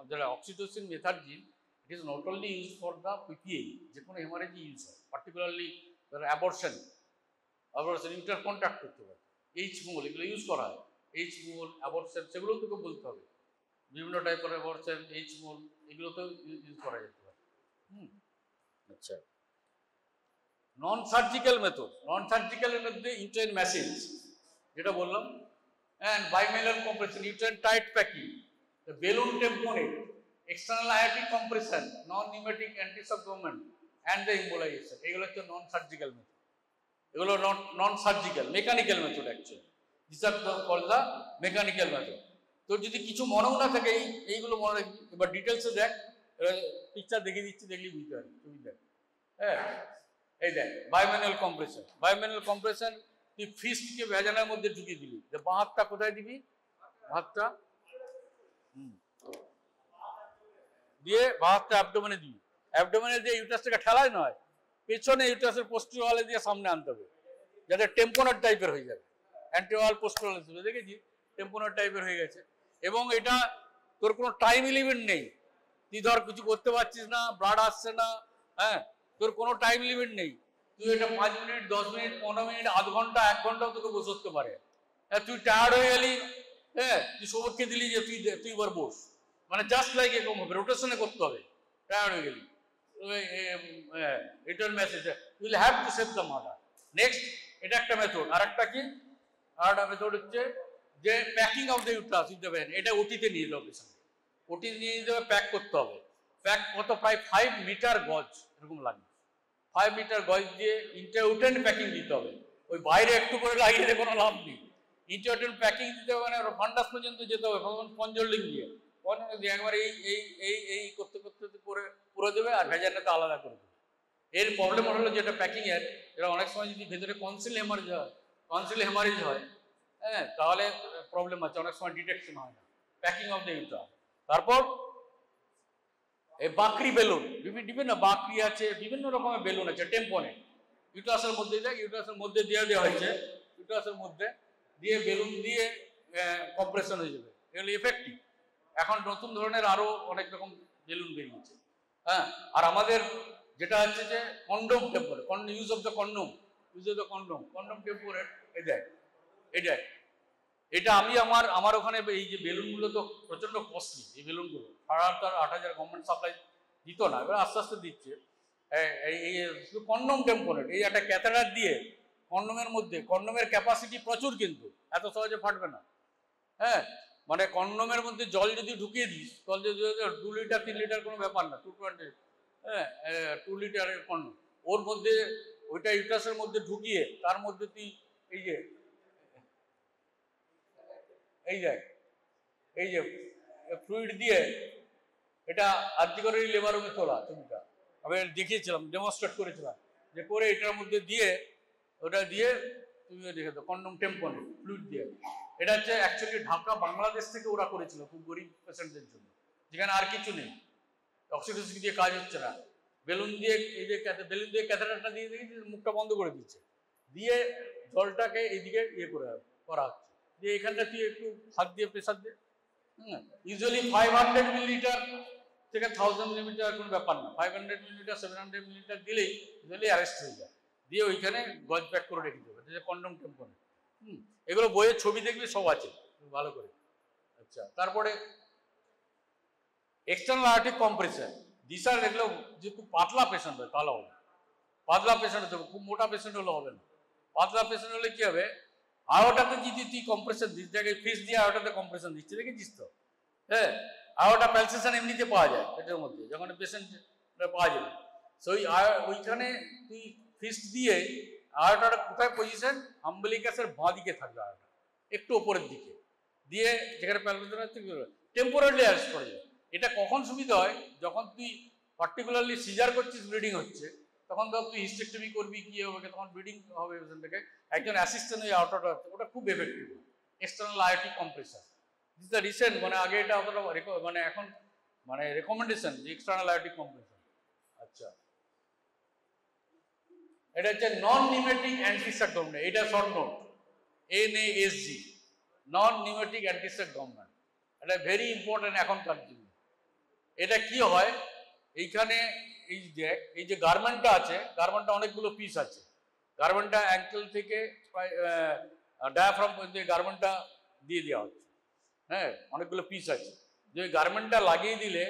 যেটা oxytocin methergine, it is not only use for the PPA, যে কোনো হেমারেজি ইউজ হয়, পার্টিকুলারলি অ্যাবর্শন ইন্টার কন্ট্যাক্ট করতে পারে, এইচ মোল এগুলো ইউজ করা হয়। এইচ মোল, অ্যাবর্শন, সেগুলোও তোকে বলতে হবে। বিভিন্ন টাইপের অ্যাবর্শন, এইচ মোল, এগুলোতেও ইউজ করা যেতে পারে। আচ্ছা, নন সার্জিক্যাল মেথড, নন সার্জিক্যালের মধ্যে ইউটেরাইন ম্যাসেজ যেটা বললাম, and bimanual compression, uterine tight packing, balloon tamponade, external aortic compression, non pneumatic অ্যান্টিসাবডোমেন্ট অ্যান্ড দ্য ইম্বোলাইজেশন, এগুলো হচ্ছে নন সার্জিক্যাল মেথড। এগুলো non surgical, mechanical method actually, this are call the mechanical method. তো যদি কিছু মনেও না থাকে এইগুলো মনে রাখবি। এবার ডিটেলসে দেখ, পিকচার দেখিয়ে দিচ্ছি, দেখলি বুঝতে পারবি। তুমি দেখ, হ্যাঁ এই দেখ বায়োম্যানুয়াল কম্প্রেশন। বায়োম্যানুয়াল কম্প্রেশন, তুই ফিস্টকে ভ্যাজানার মধ্যে ঢুকিয়ে দিলি, যে বাঁ হাতটা কোথায় দিবি, হাতটা দিয়ে বাঁ হাতটা অ্যাবডোমেনে দিবি, অ্যাবডোমেনে দিয়ে ইউটারাসটাকে ঠেলায় নয়, পেছনে ইউটারাসের পোস্টিরিয়র ওয়ালে দিয়ে সামনে আনতে হবে, যাতে টেম্পোনার টাইপের হয়ে যাবে। অ্যান্টিওয়াল পোস্টিরিয়র ওয়াল দেখেছি টেম্পোনার টাইপের হয়ে গেছে। এবং এটা তোর কোনো টাইম লিমিট নেই, তুই ধর কিছু করতে পারছিস না, ব্লাড আসছে না, হ্যাঁ, তোর কোনো টাইম লিমিট নেই। তুই এটা 5 মিনিট, 10 মিনিট, 15 মিনিট, আধ ঘন্টা, 1 ঘন্টাও তোকে বসে উঠতে পারে। হ্যাঁ, তুই টায়ার্ড হয়ে গেলি, হ্যাঁ, তুই সবককে দিলি যে তুই এবার বস, মানে জাস্ট লাইক এরকম হবে, রোটেশনে করতে হবে। টায়ার্ড হয়ে গেলি, return message, you will have to save the mother. Next, এটা একটা মেথড। আর একটা কি, আর একটা মেথড হচ্ছে যে packing of the uterus with the van. এটা ওটিতে নিয়ে যাবে, ওটি নিয়ে যাবে, প্যাক করতে হবে। প্যাক কত, প্রায় 5 মিটার গজ এরকম লাগবে। 5 মিটার গজ দিয়ে ইন্টারউটেন্ট প্যাকিং দিতে হবে। ওই বাইরে একটু করে লাগিয়ে কোনো লাভ নেই, ইন্টারউটেন্ট প্যাকিং দিতে হবে। মানে ফান্ডাস পর্যন্ত যেতে হবে, পঞ্জলিং দিয়ে একবার এই করতে করতে করে পুরো দেবে, আর ভেজানটা আলাদা করে দেবে। এর প্রবলেম হলো যেটা প্যাকিং এর, এটা অনেক সময় যদি ভেতরে কনসিল হেমারেজ হয়, হ্যাঁ, তাহলে প্রবলেম আছে, অনেক সময় ডিটেকশন হয় না। Packing of the uterus. তারপর এই বাকরি বেলুন, বিভিন্ন বাকরি আছে, বিভিন্ন রকমের বেলুন আছে, টেম্পোনেট, ইউট্রাসের মধ্যে দেখ, ইউট্রাসের মধ্যে দেওয়া হয়েছে, ইউট্রাসের মধ্যে দিয়ে বেলুন দিয়ে কম্প্রেশন হয়ে যাবে, এগুলো এফেক্টিভ। এখন নতুন ধরনের আরো অনেক রকম বেলুন বেরিয়েছে, হ্যাঁ। আর আমাদের যেটা হচ্ছে যে condom tamponade, use of the condom, condom tamponade, এটা আমি আমার ওখানে এই যে বেলুনগুলো তো প্রচন্ড কস্টলি, এই বেলুনগুলো 8,000 গভর্নমেন্ট সাপ্লাই দিত না, এবার আস্তে আস্তে দিচ্ছে। এই শুধু কন্ডোম টেম্পোরেট, এই একটা ক্যাথেটার দিয়ে কন্ডোমের মধ্যে, কন্ডোমের ক্যাপাসিটি প্রচুর, কিন্তু এত সহজে ফাটবে না, হ্যাঁ। মানে কন্ডোমের মধ্যে জল যদি ঢুকিয়ে দিস, জল যদি 2 লিটার 3 লিটার কোনো ব্যাপার না, 220, হ্যাঁ, 2 লিটারের কন্ডোম, ওর মধ্যে ওইটা ইউট্রাসের মধ্যে ঢুকিয়ে তার মধ্যে তুই এই যে ফ্লুইড দিয়ে, এটা আর্যিকরের লেবার রুমে তোলা ছবিটা আমি দেখিয়েছিলাম, ডেমনস্ট্রেট করেছিলাম, যে করে এটার মধ্যে দিয়ে, ওটা দিয়ে তুমি দেখে দাও, কন্ডোম টেম্পোনেট ফ্লুইড দিয়ে। এটা হচ্ছে অ্যাকচুয়ালি ঢাকা বাংলাদেশ থেকে ওরা করেছিল খুব গরিব পেশেন্টদের জন্য, যেখানে আর কিছু নেই, অক্সিটোসিন দিয়ে কাজ হচ্ছে না, বেলুন দিয়ে, এই যে বেলুন দিয়ে ক্যাথেটারটা দিয়ে দিয়েছে, মুখটা বন্ধ করে দিচ্ছে, দিয়ে জলটাকে এইদিকে করা হচ্ছে, দিয়ে এখানটা তুই একটু হাত দিয়ে প্রেশার দে, ইউজুয়ালি 500 মিলিলিটার থেকে 1000 মিলিমিটার কোনো ব্যাপার না, 500 মিলিলিটার 700 মিলিলিটার দিলেই ইউজুয়ালি অ্যারেস্ট হয়ে যায়, দিয়ে ওইখানে গজ প্যাক করে রেখে দেবে, যে কন্ডোম টেম্পোনেট। এগুলো বইয়ের ছবি দেখবি, সব আছে ভালো করে। আচ্ছা, তারপরে এক্সটার্নাল আয়োটিক কম্প্রেশন, দিশা দেখলো যে খুব পাতলা পেশেন্ট হয় তাহলে হবে, পাতলা পেশেন্ট হতে হবে, খুব মোটা পেশেন্ট হলে হবে না। পাতলা পেশেন্ট হলে কি হবে, আয়োটাতে যদি তুই কম্প্রেশন দিস, জায়গায় ফিস দিয়ে আয়োটাতে কম্প্রেশন দিচ্ছে, দেখেছিস তো? হ্যাঁ, আয়োটা প্যালসেশন এমনিতে পাওয়া যায় পেটের মধ্যে, যখন পেশেন্ট পাওয়া যাবে। সো ওইখানে তুই ফিস্ট দিয়ে আয়োটাটা কোথায় পজিশন, আম্বিলিকাসের বাঁ দিকে থাকবে, আয়োটা একটু ওপরের দিকে দিয়ে, যেখানে প্যালসেশন হচ্ছে টেম্পোরারি অ্যারেস্ট করে যায়। এটা কখন সুবিধা হয়, যখন তুই পার্টিকুলারলি সিজার করছিস, ব্লিডিং হচ্ছে, তখন ধর তুই হিস্টেক্টমি করবি, কি হবে, তখন ব্লিডিং হবে পেশেন্টটাকে, একজন অ্যাসিস্ট্যান্ট ওই আউটারটা হচ্ছে, ওটা খুব effective external aortic compressor. This the recent, মানে আগে এটা অতটা মানে এখন মানে রেকমেন্ডেশন যে এক্সটার্নাল আয়োটিক কম্প্রেসার। আচ্ছা, এটা হচ্ছে নন নিউমেটিক অ্যান্টিসেপ্ট গভর্নমেন্ট, এটা শর্ট নোট NASG, নন নিউমেটিক অ্যান্টিসেপ্ট গভর্নমেন্ট। এটা ভেরি ইম্পর্টেন্ট এখনকার জন্য। এটা কি হয়, এইখানে এই যে গার্মেন্টটা আছে, গার্মেন্টটা অনেকগুলো পিস আছে, গার্মেন্টটা অ্যাঙ্কেল থেকে ডায়াফ্রাম পর্যন্ত গার্মেন্টটা দিয়ে দেওয়া হচ্ছে। হ্যাঁ, অনেকগুলো পিস আছে, যে গার্মেন্টটা লাগিয়ে দিলে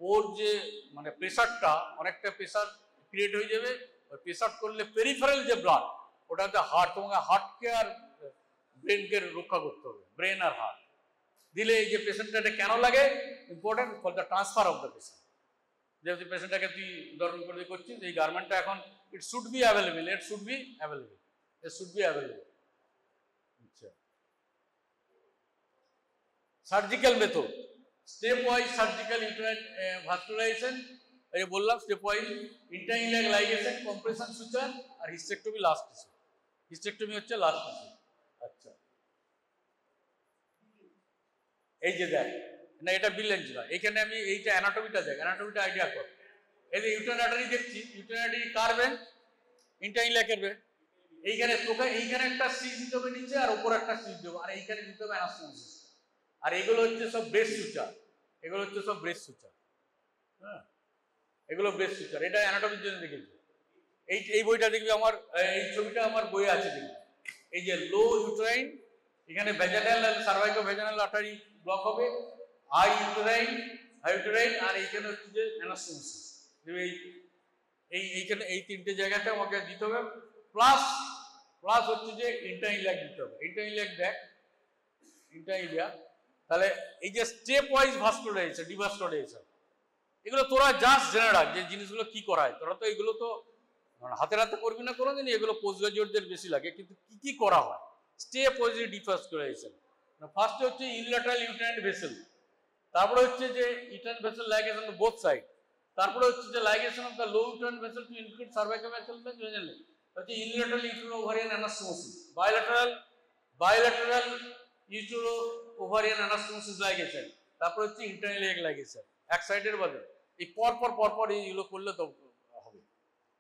ওর যে মানে প্রেশারটা, অনেকটা প্রেশার ক্রিয়েট হয়ে যাবে। ওই প্রেশার করলে পেরিফেরাল যে ব্লাড, ওটাতে হার্ট, তোমাকে হার্টকে আর ব্রেনকে রক্ষা করতে হবে, ব্রেন আর হার্ট দিলে এই যে পেশেন্টটা কেন লাগে, important for the transfer of the patient. যেহেতু পেশেন্টটাকে তুই ধরন করে করছিস, এই গার্মেন্টটা এখন it should be available, it should be available, it should be available. আচ্ছা, surgical method, stepwise surgical uterine vascularisation, এই বললাম stepwise, internal iliac ligation, compression suture, আর হিস্টেক্টমি লাস্ট টিস্যু। হিস্টেক্টমি হচ্ছে লাস্ট টিস্যু। আচ্ছা, এই যে দেখ না, এটা বিলেন্স না, এখানে আমি এইটা অ্যানাটমিটা দেখ, অ্যানাটমিটা আইডিয়া কর। এই যে ইউটেরাইন আর্টারি দেখছি, ইউটেরাইন আর্টারি কার ভেন, ইন্টারইলিয়াকের ভেন। এইখানে তোকে এইখানে একটা স্টিচ দিতে হবে নিচে, আর উপরে একটা স্টিচ দেবো, আর এইখানে দিতে হবে অ্যানাস্টোমোসিস। আর এগুলো হচ্ছে সব ব্রেস্ট সুচার, এগুলো হচ্ছে সব ব্রেস্ট সুচার। হ্যাঁ, এগুলো ব্রেস্ট সুচার। এটা অ্যানাটমির জন্য দেখেছি। এই বইটা দেখবি, আমার এই ছবিটা আমার বইয়ে আছে দেখবি। এই যে লো ইউটেরাইন, এখানে ভেজানাল আর সার্ভাইকো ভেজানাল আর্টারি ব্লক হবে, হাই ইউটেরাইন, আর এইখানে হচ্ছে যে অ্যানাস্টোমোসিস। এইখানে এই তিনটে জায়গাতে আমাকে দিতে হবে, প্লাস হচ্ছে যে ইন্টারইলিয়াক দিতে হবে। ইন্টারইলিয়াক দেখ, ইন্টারইলিয়াক। তাহলে এই যে স্টেপ ওয়াইজ ভাস্কুলারাইজেশন, ডিভাস্কুলারাইজেশন, এগুলো তোরা জাস্ট জেনে রাখ যে জিনিসগুলো কি করায়। তোরা তো এগুলো তো হাতে হাতে করবি না কোনোদিন, এগুলো পোস্ট গ্রাজুয়েটদের বেশি লাগে। কিন্তু কি করা হয় স্টেপ ওয়াইজ ডিভাস্কুলারাইজেশন, ফার্স্টে হচ্ছে ইউনিল্যাটারাল ইউটেরাইন ভেসেল, তারপরে হচ্ছে যে uterine vessel ligation of both side, তারপরে হচ্ছে যে ligation of the low uterine vessel to include cervical vessel, হচ্ছে unilateral utero ovarian anastomosis, bilateral utero ovarian anastomosis ligation, তারপরে হচ্ছে ইন্টারইলিয়াক লাইগেশন এক সাইডের বাদে। এই পরপর এইগুলো করলে তো হবে।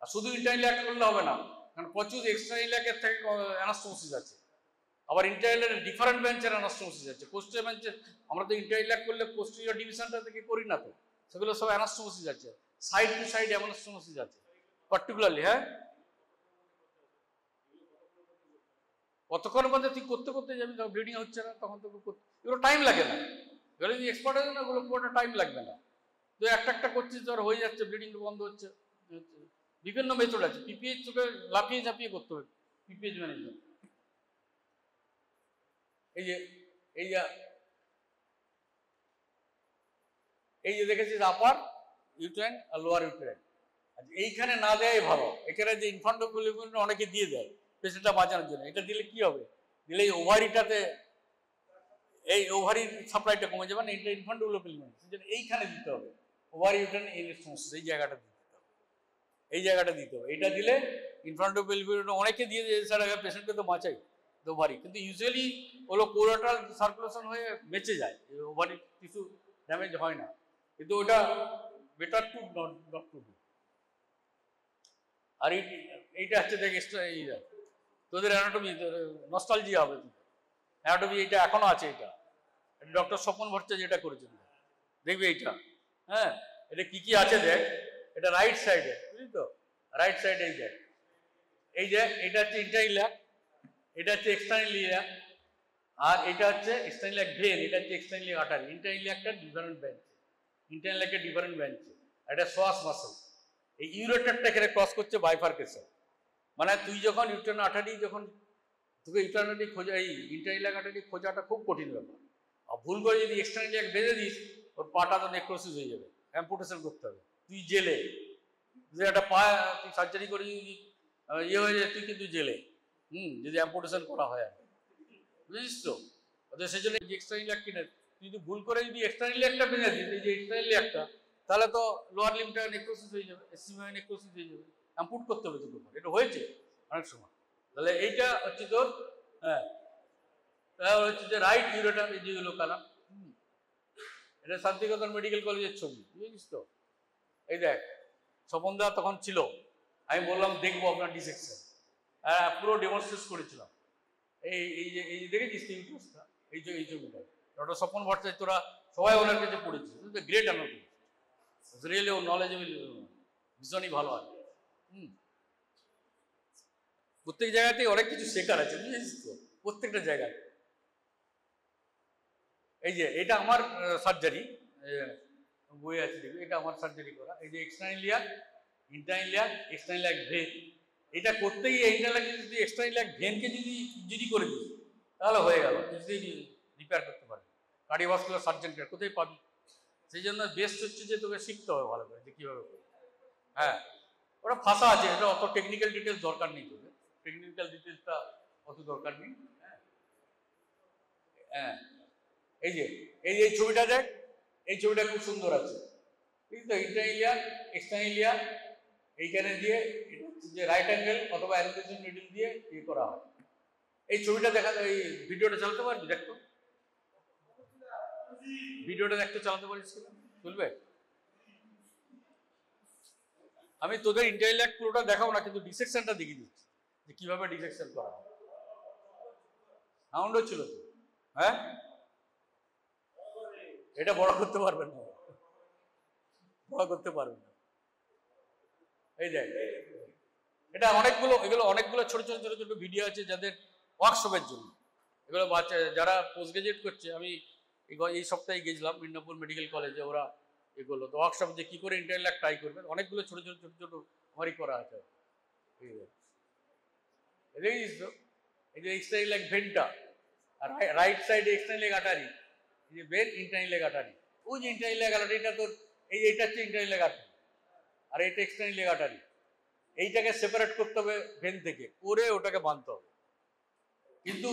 আর শুধু ইন্টারইলিয়াক করলে হবে না, কারণ প্রচুর এক্সট্রা ইলিয়াকের থেকে অ্যানাস্টোমোসিস আছে, আবার ইন্টারইলিয়াকের ডিফারেন্ট ব্রাঞ্চের অ্যানাস্টোমোসিস আছে। পোস্টেরিয়র ব্রাঞ্চের আমরা তো ইন্টারইলিয়াক করলে পোস্টেরিয়র ডিভিশনটা থেকে করি না, তো সেগুলো সব অ্যানাস্টোমোসিস আছে, সাইড টু সাইড অ্যানাস্টোমোসিস আছে পার্টিকুলারলি। হ্যাঁ, কতক্ষণের মধ্যে তুই করতে যাবি, যখন ব্লিডিং হচ্ছে না তখন তো এগুলো টাইম লাগে না, এগুলো যদি এক্সপার্ট হয়ে না, ওগুলো পুরোটা টাইম লাগবে না। তো একটা করছিস, তোর হয়ে যাচ্ছে, ব্লিডিং বন্ধ হচ্ছে। বিভিন্ন মেথড আছে, পিপিএইচ তোকে লাফিয়ে ঝাঁপিয়ে করতে হবে, পিপিএইচ ম্যানেজমেন্ট। এই যে দেখেছিস আপার ইউটেরাইন আর লোয়ার ইউটেরাইন। আচ্ছা, এইখানে না দেয় ভালো, এখানে যে ইনফান্টোফিলিপিন অনেকে দিয়ে দেয় পেশেন্টটা বাঁচানোর জন্য। এটা দিলে কি হবে, দিলে এই ওভারিটাতে এই ওভারির সাপ্লাইটা কমে যাবে না, এটা ইনফান্টোফিলিপিন, সেজন্য এইখানে দিতে হবে ওভার ইউটেরাইন এনাস্টোমোসিস, এই জায়গাটা দিতে হবে, এই জায়গাটা দিতে হবে। এটা দিলে ইনফান্টোফিলিপিন অনেকে দিয়ে দেয়, স্যার পেশেন্টকে তো বাঁচাই ওভারি, কিন্তু ইউজুয়ালি ওগুলো কোলাটারাল সার্কুলেশন হয়ে বেঁচে যায়, ওভারি টিস্যু ড্যামেজ হয় না, কিন্তু ওটা better to not to do. আর এইটা হচ্ছে দেখ এক্সট্রা, এই তোদের অ্যানাটমি নস্টালজিয়া হবে, অ্যানাটমি এইটা এখনো আছে, এটা ডক্টর স্বপন ভট্টাচার্য যেটা করেছেন, দেখবি এইটা। হ্যাঁ, এটা কি আছে দেখ, এটা রাইট সাইডে, বুঝলি তো, রাইট সাইডে এই দেখ, এই যে এটা হচ্ছে ইন্টারইলিয়াক, এটা হচ্ছে এক্সটার্নাল ইলিয়াক, আর এটা হচ্ছে এক্সটার্নাল ভেন, এটা হচ্ছে এক্সটার্নাল আর্টারি। ইন্টারইলিয়াকটা ডিফারেন্ট ব্রাঞ্চ, ইন্টারইলিয়াকের ডিফারেন্ট ব্রাঞ্চ, এটা সোয়াস মাসল। এই ইউরেটারটা এখানে ক্রস করছে বাইফার্কেশন, মানে তুই যখন ইউটার্ন আর্টারি যখন তোকে ইউটার্ন আর্টারি খোঁজা, এই ইন্টারইলিয়াক আর্টারি খোঁজাটা খুব কঠিন ব্যাপার। আর ভুল করে যদি এক্সটার্নাল বেঁধে দিস ওর পাটা তো নেক্রোসিস হয়ে যাবে, অ্যাম্পুটেশন করতে হবে। তুই জেলে, যদি একটা পা তুই সার্জারি করে যদি ইয়ে হয়ে যায় তুই কিন্তু জেলে, যদি অ্যাম্পুটেশন করা হয় আর, বুঝিস তো? সেই জন্য এক্সটার্নাল কিনে তুই যদি ভুল করে যদি এক্সটার্নাল বেঁধে দিস, এই যে এক্সটার্নাল তাহলে তো লোয়ার লিম্বটা নেক্রোসিস হয়ে যাবে, এসিমিয়া নেক্রোসিস হয়ে যাবে, অ্যাম্পুট করতে হবে তোকে। এটা হয়েছে অনেক সময়। তাহলে এইটা হচ্ছে তোর, হ্যাঁ, তাহলে হচ্ছে যে রাইট ইউরেটার, এই যেগুলো কালাম, এটা শান্তিনিকেতন মেডিকেল কলেজের ছবি, বুঝেছিস তো? এই দেখ, স্বপনদা তখন ছিল, আমি বললাম দেখবো আপনার ডিসেকশন, পুরো ডেমনস্ট্রেট করেছিলাম। এই যে দেখেছিস ইউটিউবটা, এই ছবিটা ডক্টর স্বপন ভট্টাচার্য, তোরা সবাই ওনার কাছে পড়েছিস, গ্রেট অ্যানাটমিস্ট, রিয়েলি ও নলেজেবল, ভীষণই ভালো আছে। প্রত্যেক জায়গাতেই অনেক কিছু শেখার আছে, বুঝেছিস তো, প্রত্যেকটা জায়গায়। এই যে এটা আমার সার্জারি বই আছে, দেখবি, এটা আমার সার্জারি করা। এই যে এক্সটার্নাল ইন্টারনাল এক্সটার্নাল ভেন, এটা করতেই যদি এক্সটার্নাল ভেনকে যদি ইনজুরি করে দিস তাহলে হয়ে গেল, যদি রিপেয়ার করতে পারবি। কার্ডিওভাস্কুলার সার্জনকে কোথায় পাবি? সেই জন্য বেস্ট হচ্ছে যে তোকে শিখতে হবে ভালো করে যে কীভাবে করবে। হ্যাঁ, ওটা ভাষা আছে, এটা অত টেকনিক্যাল ডিটেলস দরকার নেই তোদের, টেকনিক্যাল ডিটেলসটা অত দরকার নেই। হ্যাঁ, এই ছবিটা দেখ, এই ছবিটা খুব সুন্দর আছে, ঠিক তো? ইন্টারইলিয়াক এক্সটার্নাল এইখানে দিয়ে এটা হচ্ছে যে রাইট অ্যাঙ্গেল অথবা অ্যানোটেশন মিডল দিয়ে ইয়ে করা হয়। এই ছবিটা দেখা, এই ভিডিওটা চালাতে পারবি? দেখতো ভিডিওটা দেখতে চালাতে পারিস কিনা, চলবে? আমি তোদের ইন্টারইলিয়াক পুরোটা দেখাবো না, কিন্তু ডিসেকশনটা দেখিয়ে দিচ্ছি যে কিভাবে ডিসেকশন করা হয়। সাউন্ড হচ্ছিল তো? হ্যাঁ, এটা বড় করতে পারবেন না, বড় করতে পারবেন না। এই দেখ, এটা এগুলো অনেকগুলো ছোট ছোট ছোট ছোট ভিডিও আছে যাদের ওয়ার্কশপের জন্য। এগুলো বাচ্চা যারা পোস্ট গ্রাজুয়েট করছে, আমি এই সপ্তাহে গেছিলাম মিদনাপুর মেডিকেল কলেজে, ওরা এগুলো তো ওয়ার্কশপ যে কী করে ইন্টারইলিয়াক ট্রাই করবেন, অনেকগুলো ছোট ছোট ছোট ছোট আমারই করা আছে। দেখিস তো, এই যে এক্সটার্নাল ভেনটা, আর রাইট সাইডে এক্সটার্নাল আর্টারি, এই যে ভেন ইন্টারনাল আর্টারি, ওই যে ইন্টারনাল আর্টারিটা তোর এইটা হচ্ছে ইন্টারনাল আর্টারি, আর এইটা এক্সটার্নাল আর্টারি। এইটাকে সেপারেট করতে হবে ভেন থেকে, করে ওটাকে বাঁধতে হবে। কিন্তু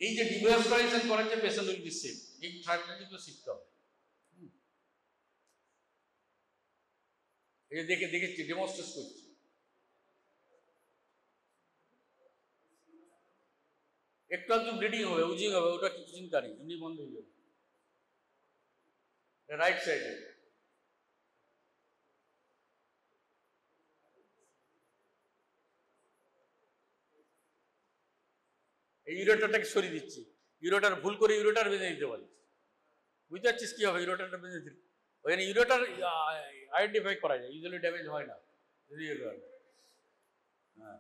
এই যে ডিভাস্কুলারাইজেশন করার যে পেশেন্ট উইল বি সেফ, এই ট্রাইটেকনিকগুলো শিখতে হবে। এই যে দেখেছি ডেমনস্ট্রেট করছি, একটু ব্লিডিং হবে, উজিং হবে, ওটা কিছু চিন্তা নেই, এমনি বন্ধ হয়ে যাবে। রাইট সাইডে এই ইউরেটারটাকে সরিয়ে দিচ্ছি, ইউরেটার ভুল করে ইউরেটার বেঁধে দিতে পারিস, বুঝতে পারছিস কী হবে? ইউরেটারটা বেঁধে দিল, ওখানে ইউরেটার আইডেন্টিফাই করা যায়, ইউজুয়ালি ড্যামেজ হয় না যদি হ্যাঁ,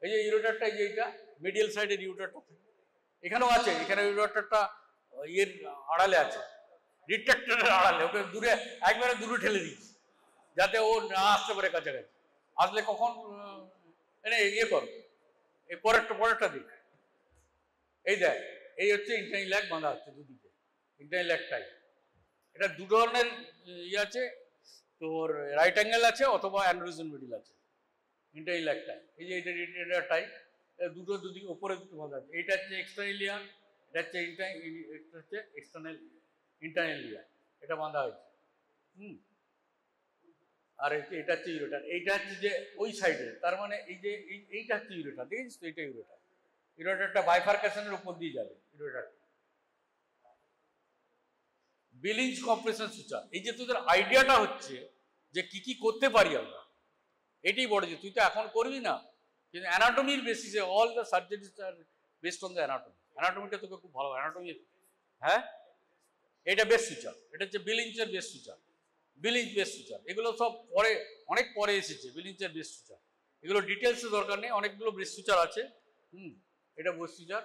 এই যে ইউরেটারটা, এই যে এইটা মিডিয়াল সাইডের ইউরেটারটা এখানেও আছে, এখানে ইউরেটারটা ইয়ের আড়ালে আছে, রিট্রাক্টরের আড়ালে, ওকে দূরে একবারে দূরে ঠেলে দিচ্ছি যাতে ও না আসতে পারে কাছাকাছি। আসলে কখন এনে ইয়ে কর, এই পরেরটা দিক, এই দেখ, এই হচ্ছে ইন্টারইলিয়াক বাঁধা হচ্ছে দুদিকে, ইন্টারইলিয়াকটাই। এটা দু ধরনের ইয়ে আছে, তোর রাইট অ্যাঙ্গেল আছে অথবা অ্যানোরিজম মিডল আছে ইন্টারইলিয়াকটাই। এই যে এটা টাইপ, দুদিকে উপরে দুটো বাঁধা আছে। এইটা হচ্ছে এক্সটার্নাল, এটা হচ্ছে এক্সটার্নাল ইন্টারনাল, এটা বাঁধা হয়েছে। আর এটা হচ্ছে ইউরেটার, এইটা হচ্ছে যে ওই সাইডে, তার মানে এই যে এইটা হচ্ছে ইউরেটার, দেখেছিস তো? এইটা ইউরেটার, ইউরেটারটা বাইফার্কেশনের উপর দিয়ে যাবে ইউরেটারটা। বিলিঞ্জ কম্প্রেশন সুচার, এই যে তোদের আইডিয়াটা হচ্ছে যে কি করতে পারি আমরা, এটাই বড়। যে তুই তো এখন করবি না, কিন্তু অ্যানাটমির বেসিসে all the surgeries are based on the anatomy. অ্যানাটমিটা তোকে খুব ভালো অ্যানাটমি, হ্যাঁ, এটা বেস সুচার, এটা হচ্ছে বিলিঞ্চের বেস সুচার, বিলিঞ্চ বেস সুচার। এগুলো সব পরে, অনেক পরে এসেছে বিলিঞ্চের বেস সুচার, এগুলো ডিটেলসে দরকার নেই, অনেকগুলো বেস সুচার আছে। এটা বেস সুচার,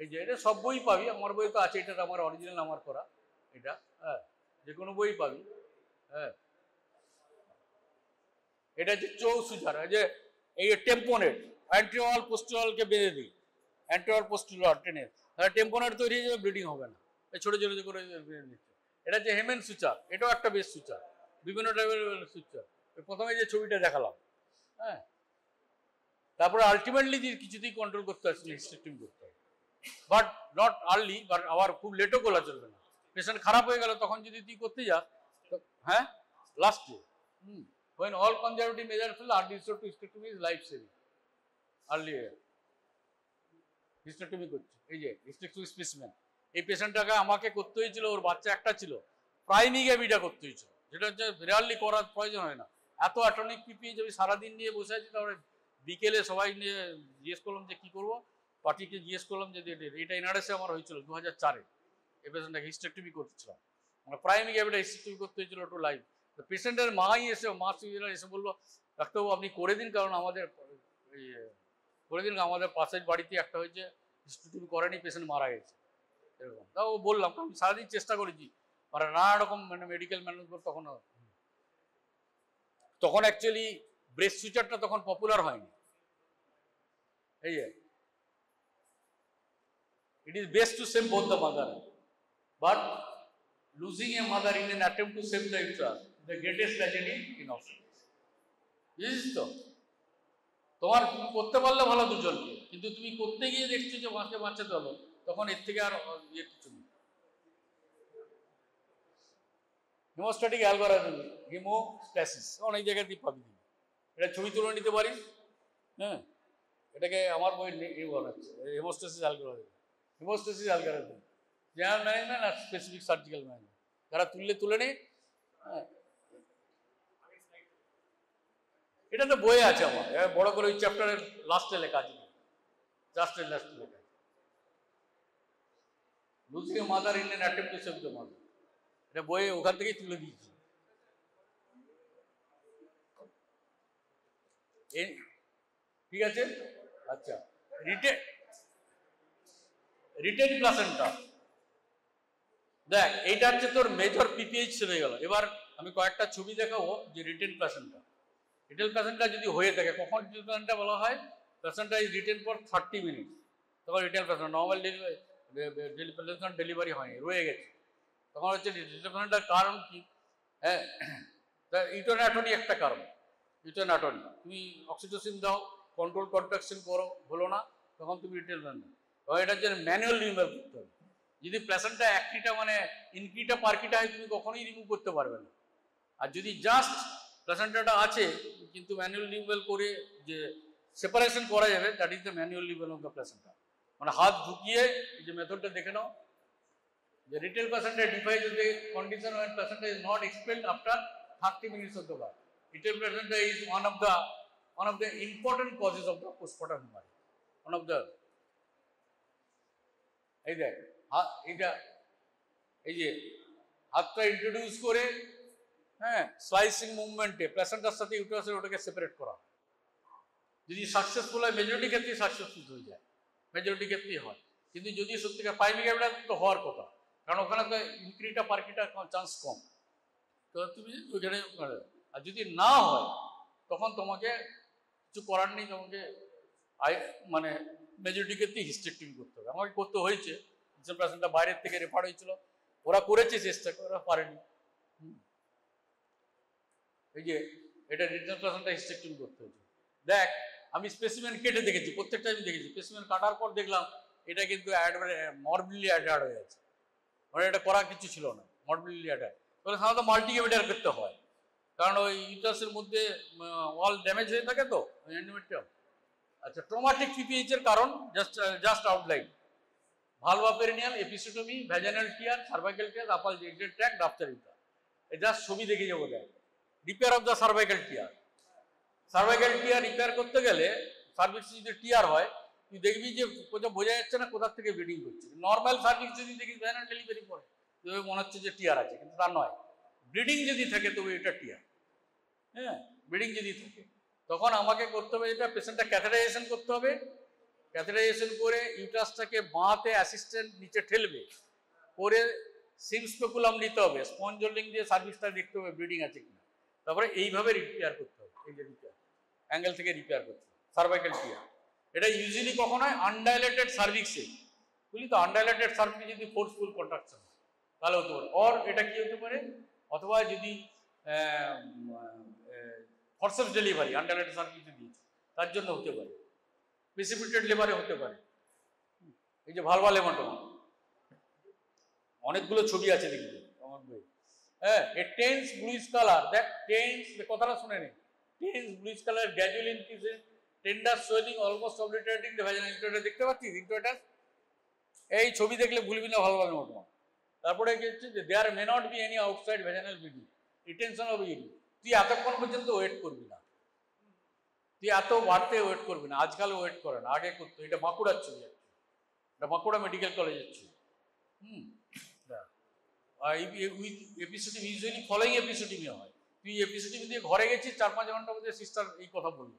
এই যে এটা সব বই পাবি, আমার বই তো আছে, এটা আমার অরিজিনাল আমার করা, এটা হ্যাঁ, যে কোনো বই পাবি। হ্যাঁ, এটা হচ্ছে চৌ সুচার, যে এই টেম্পোনেট অ্যান্টিওয়াল পোস্টিওয়ালকে বেঁধে দিই, অ্যান্টিওয়াল পোস্টিওয়াল টেনে, তাহলে টেম্পোনেট তৈরি হয়ে যাবে, ব্লিডিং হবে না। এই ছোটো ছোটো করে বেঁধে দিচ্ছে। এটা যে হেমেন সুচার, এটাও একটা বেশ সুচার, বিভিন্ন টাইপের সুচার। প্রথমে যে ছবিটা দেখালাম, হ্যাঁ, তারপরে আলটিমেটলি যে কিছুতেই কন্ট্রোল করতে আসছে, হিস্টেক্টমি করতে হবে, বাট নট আর্লি, বাট আবার খুব লেটও করা চলবে না। পেশেন্ট খারাপ হয়ে গেল তখন যদি তুই করতে যাস, হ্যাঁ, লাস্টে when all conservative measures fail, early resort to hysterectomy is life saving. Early hysterectomy করছে, এই যে hysterectomy স্পেসিমেন, এই পেশেন্টটাকে আমাকে করতে হয়েছিল, ওর বাচ্চা একটা ছিল, প্রাইমিগ্যাভিটা করতে হয়েছিল, যেটা হচ্ছে রেয়ারলি করার প্রয়োজন হয় না। এত অ্যাটনিক পিপিএইচ আমি সারাদিন নিয়ে বসে আছি, তারপরে বিকেলে সবাই নিয়ে জিজ্ঞেস করলাম যে কী করবো, পার্টিকে জিজ্ঞেস করলাম যে এটা এনআরএসে আমার হয়েছিল 2004-এ, এই পেশেন্টটাকে হিস্টেক্টমি করতেছিলাম, আমরা প্রাইমিগ্যাভিটা হিস্টেক্টমি করতে হয়েছিল টু লাইভ। তো পেশেন্টের মাই এসে, মা সিভিলার এসে বললো, ডাক্তারবাবু আপনি করে দিন, কারণ আমাদের করে দিন, আমাদের পাশের বাড়িতে একটা হয়েছে, হিস্টেক্টমি করেনি, পেশেন্ট মারা গেছে, এরকম। তাও বললাম, আমি সারাদিন চেষ্টা করেছি, মানে নানা রকম মানে মেডিকেল ম্যানেজমেন্ট, তখন অ্যাকচুয়ালি ব্রেস্ট সুচারটা তখন পপুলার হয়নি। এই যে it is best to save both the mother, but losing a mother in an attempt to save the uterus is the greatest tragedy in obstetrics. বুঝিস তো, তোমার করতে পারলে ভালো দুজনকে, কিন্তু তুমি করতে গিয়ে দেখছো যে মাকে বাঁচাতে হলো, তখন এর থেকে আর ইয়ে কিছু নেই। হিমোস্ট্যাটিক অ্যালগরিদম, হিমোস্ট্যাসিস অনেক জায়গাতেই পাবি, এটা ছবি তুলে নিতে পারিস, হ্যাঁ, এটাকে আমার বই বানাচ্ছে hemostasis algorithm, hemostasis algorithm, general management আর স্পেসিফিক সার্জিক্যাল ম্যানেজমেন্ট, যারা তুলে নেই, হ্যাঁ, এটা তো বইয়ে আছে আমার, বড় করে ওই চ্যাপ্টারের লাস্টে লেখা আছে, লাস্টে লেখা, losing a mother in an attempt two save the mother, এটা বইয়ে ওখান থেকেই তুলে দিয়েছি। ঠিক আছে, আচ্ছা, রিটেন প্লাসেন্টা, দেখ এইটা হচ্ছে তোর মেজর পিপিএইচ হয়ে গেল। এবার আমি কয়েকটা ছবি দেখাবো যে রিটেন প্লাসেন্টা, রিটেন প্লাসেন্টা যদি হয়ে থাকে, কখন রিটেন প্লাসেন্টা বলা হয়, placenta is written for 30 minutes, তখন রিটেন প্লাসেন্টা, নর্মাল ডেলিভারি হয়নি, রয়ে গেছে, তখন হচ্ছে রিটেন প্লাসেন্টার কারণ কি, হ্যাঁ, ইউটেরাটনি একটা কারণ, ইউটেরাটনি, তুমি অক্সিটোসিন দাও, কন্ট্রোল কন্ট্রাকশন করো, হলো না, তখন তুমি রিটেন প্লাসেন্টা, এটার জন্য ম্যানুয়াল রিমুভাল করতে হবে। যদি প্লাসেন্টা একটিটা মানে ইনকিটা পার্কিটা হয়, তুমি কখনোই রিমুভ করতে পারবে না। আর যদি জাস্ট প্লাসেন্টাটা আছে কিন্তু ম্যানুয়াল রিমুভাল করে যে সেপারেশন করা যাবে, that is the manual removal of the placenta, মানে হাত ঢুকিয়ে এই যে মেথডটা দেখে নাও, যে written placenta defines the condition when placenta is not expelled after 30 minutes of the birth. Retained placenta is one of the important causes of the postpartum hemorrhage. One of the, এই দেখ এটা, এই যে হাতটা ইন্ট্রোডিউস করে, হ্যাঁ, slicing মুভমেন্টে প্লাসেন্টার সাথে ইউটেরাসের ওটাকে সেপারেট করা, যদি সাকসেসফুল হয়, মেজরিটি ক্ষেত্রেই সাকসেসফুল হয়ে যায়, মেজরিটি ক্ষেত্রেই হয়, কিন্তু যদি সত্যিকার প্রাইমিগ্যাভিটা তো হওয়ার কথা, কারণ ওখানে তো ইনক্রিটা পার্কিটা চান্স কম, তো তুমি ওইখানে, আর যদি না হয় তখন তোমাকে কিছু করার নেই, তোমাকে মানে মেজরিটি ক্ষেত্রেই হিস্টেক্টমি করতে হবে। আমাকে করতে হয়েছে, প্লাসেন্টা বাইরের থেকে রেফার হয়েছিল, ওরা করেছে চেষ্টা করে, ওরা পারেনি। এই যে এটা রিটেন প্লাসেন্টা হিস্টেক্টমি করতে হয়েছে, দেখ আমি স্পেসিমেন কেটে দেখেছি, প্রত্যেকটা আমি দেখেছি, স্পেসিমেন কাটার পর দেখলাম এটা কিন্তু মরবিডলি অ্যাডাল্ট হয়ে আছে, মানে এটা করা কিছু ছিল না, মরবিডলি অ্যাডাল্ট, তাহলে সাধারণত মাল্টিগ্যাভিটার করতে হয়, কারণ ওই ইউটারাসের মধ্যে ওয়াল ড্যামেজ হয়ে থাকে তো এন্ডোমেট্রিয়াম। আচ্ছা, ট্রমাটিক পিপিএইচ এর কারণ just outline, vulva perineal, episiotomy, vaginal tear, cervical tear, upper genital tract, rupture uterus, এই জাস্ট ছবি দেখে যাবো। দেখ, repair of the cervical tear, cervical tear repair করতে গেলে সার্ভিক্স যদি টিয়ার হয়, তুই দেখবি যে কোথাও বোঝা যাচ্ছে না কোথা থেকে ব্লিডিং করছে। নর্মাল সার্ভিক্স যদি দেখিস ভ্যাজাইনাল ডেলিভারি পরে মনে হচ্ছে যে টিয়ার আছে, কিন্তু তা নয়, ব্লিডিং যদি থাকে তবে এটা টিয়ার, হ্যাঁ, ব্লিডিং যদি থাকে তখন আমাকে করতে হবে এটা, পেশেন্টটা ক্যাথেটারাইজেশন করতে হবে, ক্যাথেটারাইজেশন করে ইউটারাসটাকে বাঁতে অ্যাসিস্ট্যান্ট নিচে ঠেলবে, করে সিম স্পেকুলাম নিতে হবে, স্পঞ্জ হোল্ডিং দিয়ে সার্ভিসটা দেখতে হবে ব্লিডিং আছে কিনা, তারপরে এইভাবে রিপেয়ার করতে হবে, এই যে রিপেয়ার অ্যাঙ্গেল থেকে রিপেয়ার করতে হবে সার্ভাইকাল টিয়ার। এটা ইউজুয়ালি কখন হয়? আনডাইলেটেড সার্ভিক্সে, বুঝলি তো, আনডাইলেটেড সার্ভিক্সে যদি ফোর্সফুল কন্ট্রাকশন তাহলে হতে পারে। অর এটা কি হতে পারে, অথবা যদি ফরসেপস ডেলিভারি আনডাইলেটেড সার্ভিক্সে দিয়েছে তার জন্য হতে পারে, প্রেসিপিটেড লেবারে হতে পারে। এই যে ভালভাল হেমাটোমা, অনেকগুলো ছবি আছে দেখবে আমার বই। হ্যাঁ, এ টেন্স ব্লুইশ কালার, দেখ টেন্স, কথাটা শুনে নে, tense bluish colour gradual increasing tender swelling almost obliterating the vaginal introitus, দেখতে পাচ্ছিস ইন্ট্রোটা? এই ছবি দেখলে ভুলবি না ভালভাল হেমাটোমা। তারপরে কি হচ্ছে যে there may not be any outside vaginal bleeding, retention of urine. তুই এতক্ষণ পর্যন্ত ওয়েট করবি না, তুই এত বাড়তে ওয়েট করবি না, আজকাল ওয়েট করে না, আগে করতো। এটা বাঁকুড়ার ছবি, এটা বাঁকুড়া মেডিকেল কলেজের ছবি। এপিসোডিং ইউজুয়ালি ফলোইং এপিসোডিং এ হয়। তুই এপিসোডিং দিয়ে ঘরে গেছিস, 4-5 ঘন্টা মধ্যে সিস্টার এই কথা বললো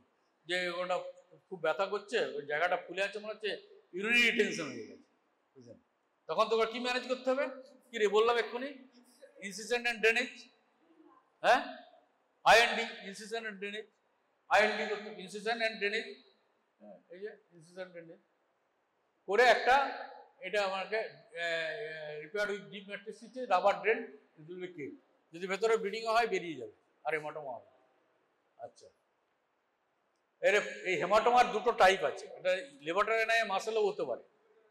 যে ওটা খুব ব্যথা করছে, ওই জায়গাটা ফুলে আছে, মনে হচ্ছে ইউরিনারি রিটেনশন হয়ে গেছে, বুঝলেন? তখন তোকে কি ম্যানেজ করতে হবে? কি রে বললাম এক্ষুনি, ইনসিশন অ্যান্ড ড্রেনেজ। হ্যাঁ, IND, incision and drainage, IND করতে, ইনসিশন অ্যান্ড ড্রেনেজ। হ্যাঁ, এই যে ইনসিশন ড্রেনেজ করে একটা, এটা আমাকে repair with deep matrix, rubber drain, যদি ভেতরে ব্লিডিং হয় বেরিয়ে যাবে, আর হেমাটোমা হবে। আচ্ছা, এই হেমাটোমার দুটো টাইপ আছে, এটা লেবারটারিনাই মাসেলও হতে পারে।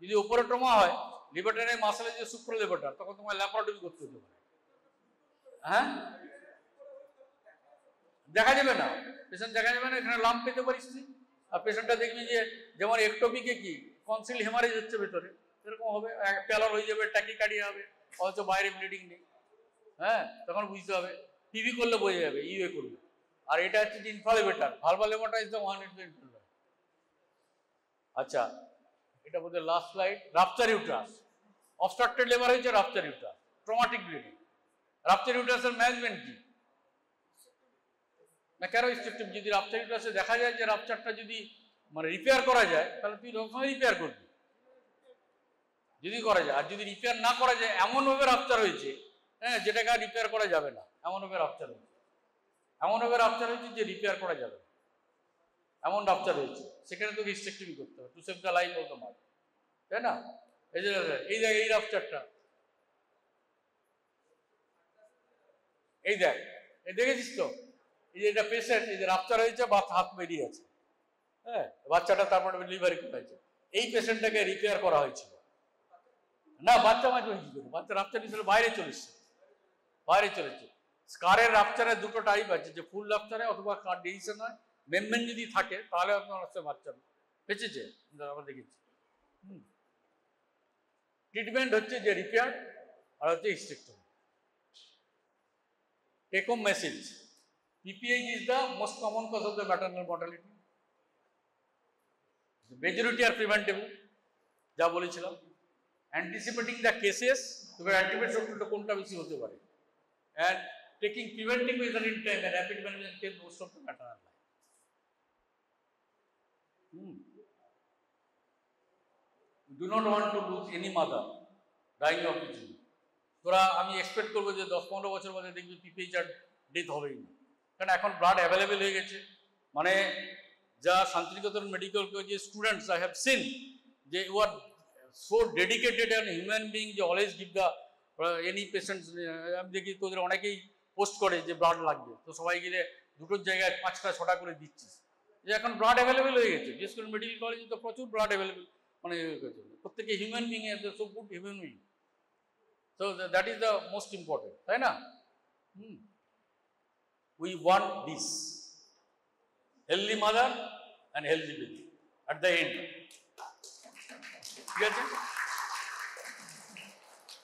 যদি উপরে ট্রমা হয়, লেবারটারিনাই মাসেলের যে সুপ্রা লেবারটার, তখন তোমার ল্যাপারোটমি করতে হতে পারে। হ্যাঁ, দেখা যাবে না, পেশেন্ট দেখা যাবে না, এখানে লাম্প পেতে পারিস তুই। আর পেশেন্টটা দেখবি যে যেমন একটোপিকে কি কনসিল হেমারেজ হচ্ছে ভেতরে, এরকম হবে, প্যালার হয়ে যাবে, ট্যাকিকার্ডিয়া হবে, অথচ বাইরে ব্লিডিং নেই। হ্যাঁ, তখন বুঝতে হবে, পিভি করলে বোঝা যাবে, ইউএ করলে। আর এটা হচ্ছে inflammatory, vulval hematoma is the one is the inflammatory. আচ্ছা, এটা বোধহয় last slide. Rupture uterus, obstructed labour হয়েছে rupture uterus, traumatic bleeding. Rupture ইউট্রাসের ম্যানেজমেন্ট কি না, কেন স্ট্রিকটিভ? যদি রাপচার ইউট্রাসে দেখা যায় যে রাপচারটা যদি মানে রিপেয়ার করা যায়, তাহলে তুই সবসময় রিপেয়ার করবি যদি করা যায়। আর যদি রিপেয়ার না করা যায়, এমনভাবে রাপচার হয়েছে, হ্যাঁ, যেটাকে আর রিপেয়ার করা যাবে না, এমনভাবে রাপচার হয়েছে, এমনভাবে রাপচার হয়েছে যে রিপেয়ার করা যাবে না, এমন রাপচার হয়েছে, সেখানে তোকে স্ট্রিকটিভ করতে হবে, two save the life of the mother, তাই না? এই যে এই রাপচারটা, এই দেখ, এই দেখেছিস তো, এই যে এটা পেশেন্ট, এই যে রাপচার হয়েছে, হাত বেরিয়ে আছে, হ্যাঁ, বাচ্চাটা তারপরে ডেলিভারি করেছে, এই পেশেন্টটাকে রিপেয়ার করা হয়েছিল না। বাচ্চা মাঝে কি করে, বাচ্চা রাপচার হিসেবে বাইরে চলেছে। স্কারের রাপচারের দুটো টাইপ আছে, যে ফুল রাপচারে অথবা কার ডিভিশন হয়, মেমব্রেন যদি থাকে তাহলে আপনার হচ্ছে বাচ্চা বেঁচেছে, আমরা দেখেছি। ট্রিটমেন্ট হচ্ছে যে রিপেয়ার, আর হচ্ছে hysterectomy. Take home message, PPH is the most common cause of the maternal mortality. The majority are preventable, যা বলেছিলাম। অ্যান্টিসিপেটিং দ্য কেসেস, তবে অ্যান্টিবায়োটিকটা কোনটা বেশি হতে পারে, and taking preventive measures in time and rapid management can most of the maternal life. We do not want to lose any mother dying of disease. তোরা আমি expect করবো যে 10-15 বছর বাদে দেখবি PPH আর ডেথ হবেই না, কারণ এখন ব্লাড অ্যাভেলেবেল হয়ে গেছে। মানে যা শান্তিনিকেতন মেডিকেল যে স্টুডেন্টস আই হ্যাভ সিন, যে you are so dedicated and human being, যে always give the any patients. আমি দেখি তোদের অনেকেই পোস্ট করে যে ব্লাড লাগবে, তো সবাই গিয়ে দুটোর জায়গায় 5টা-6টা করে দিচ্ছিস, যে এখন ব্লাড অ্যাভেলেবেল হয়ে গেছে। বিশেষ করে মেডিকেল কলেজে তো প্রচুর ব্লাড অ্যাভেলেবেল, মানে প্রত্যেকে human being, so good human being. So that is the most important, তাই না? We want this healthy mother and healthy baby at the end, ঠিক আছে?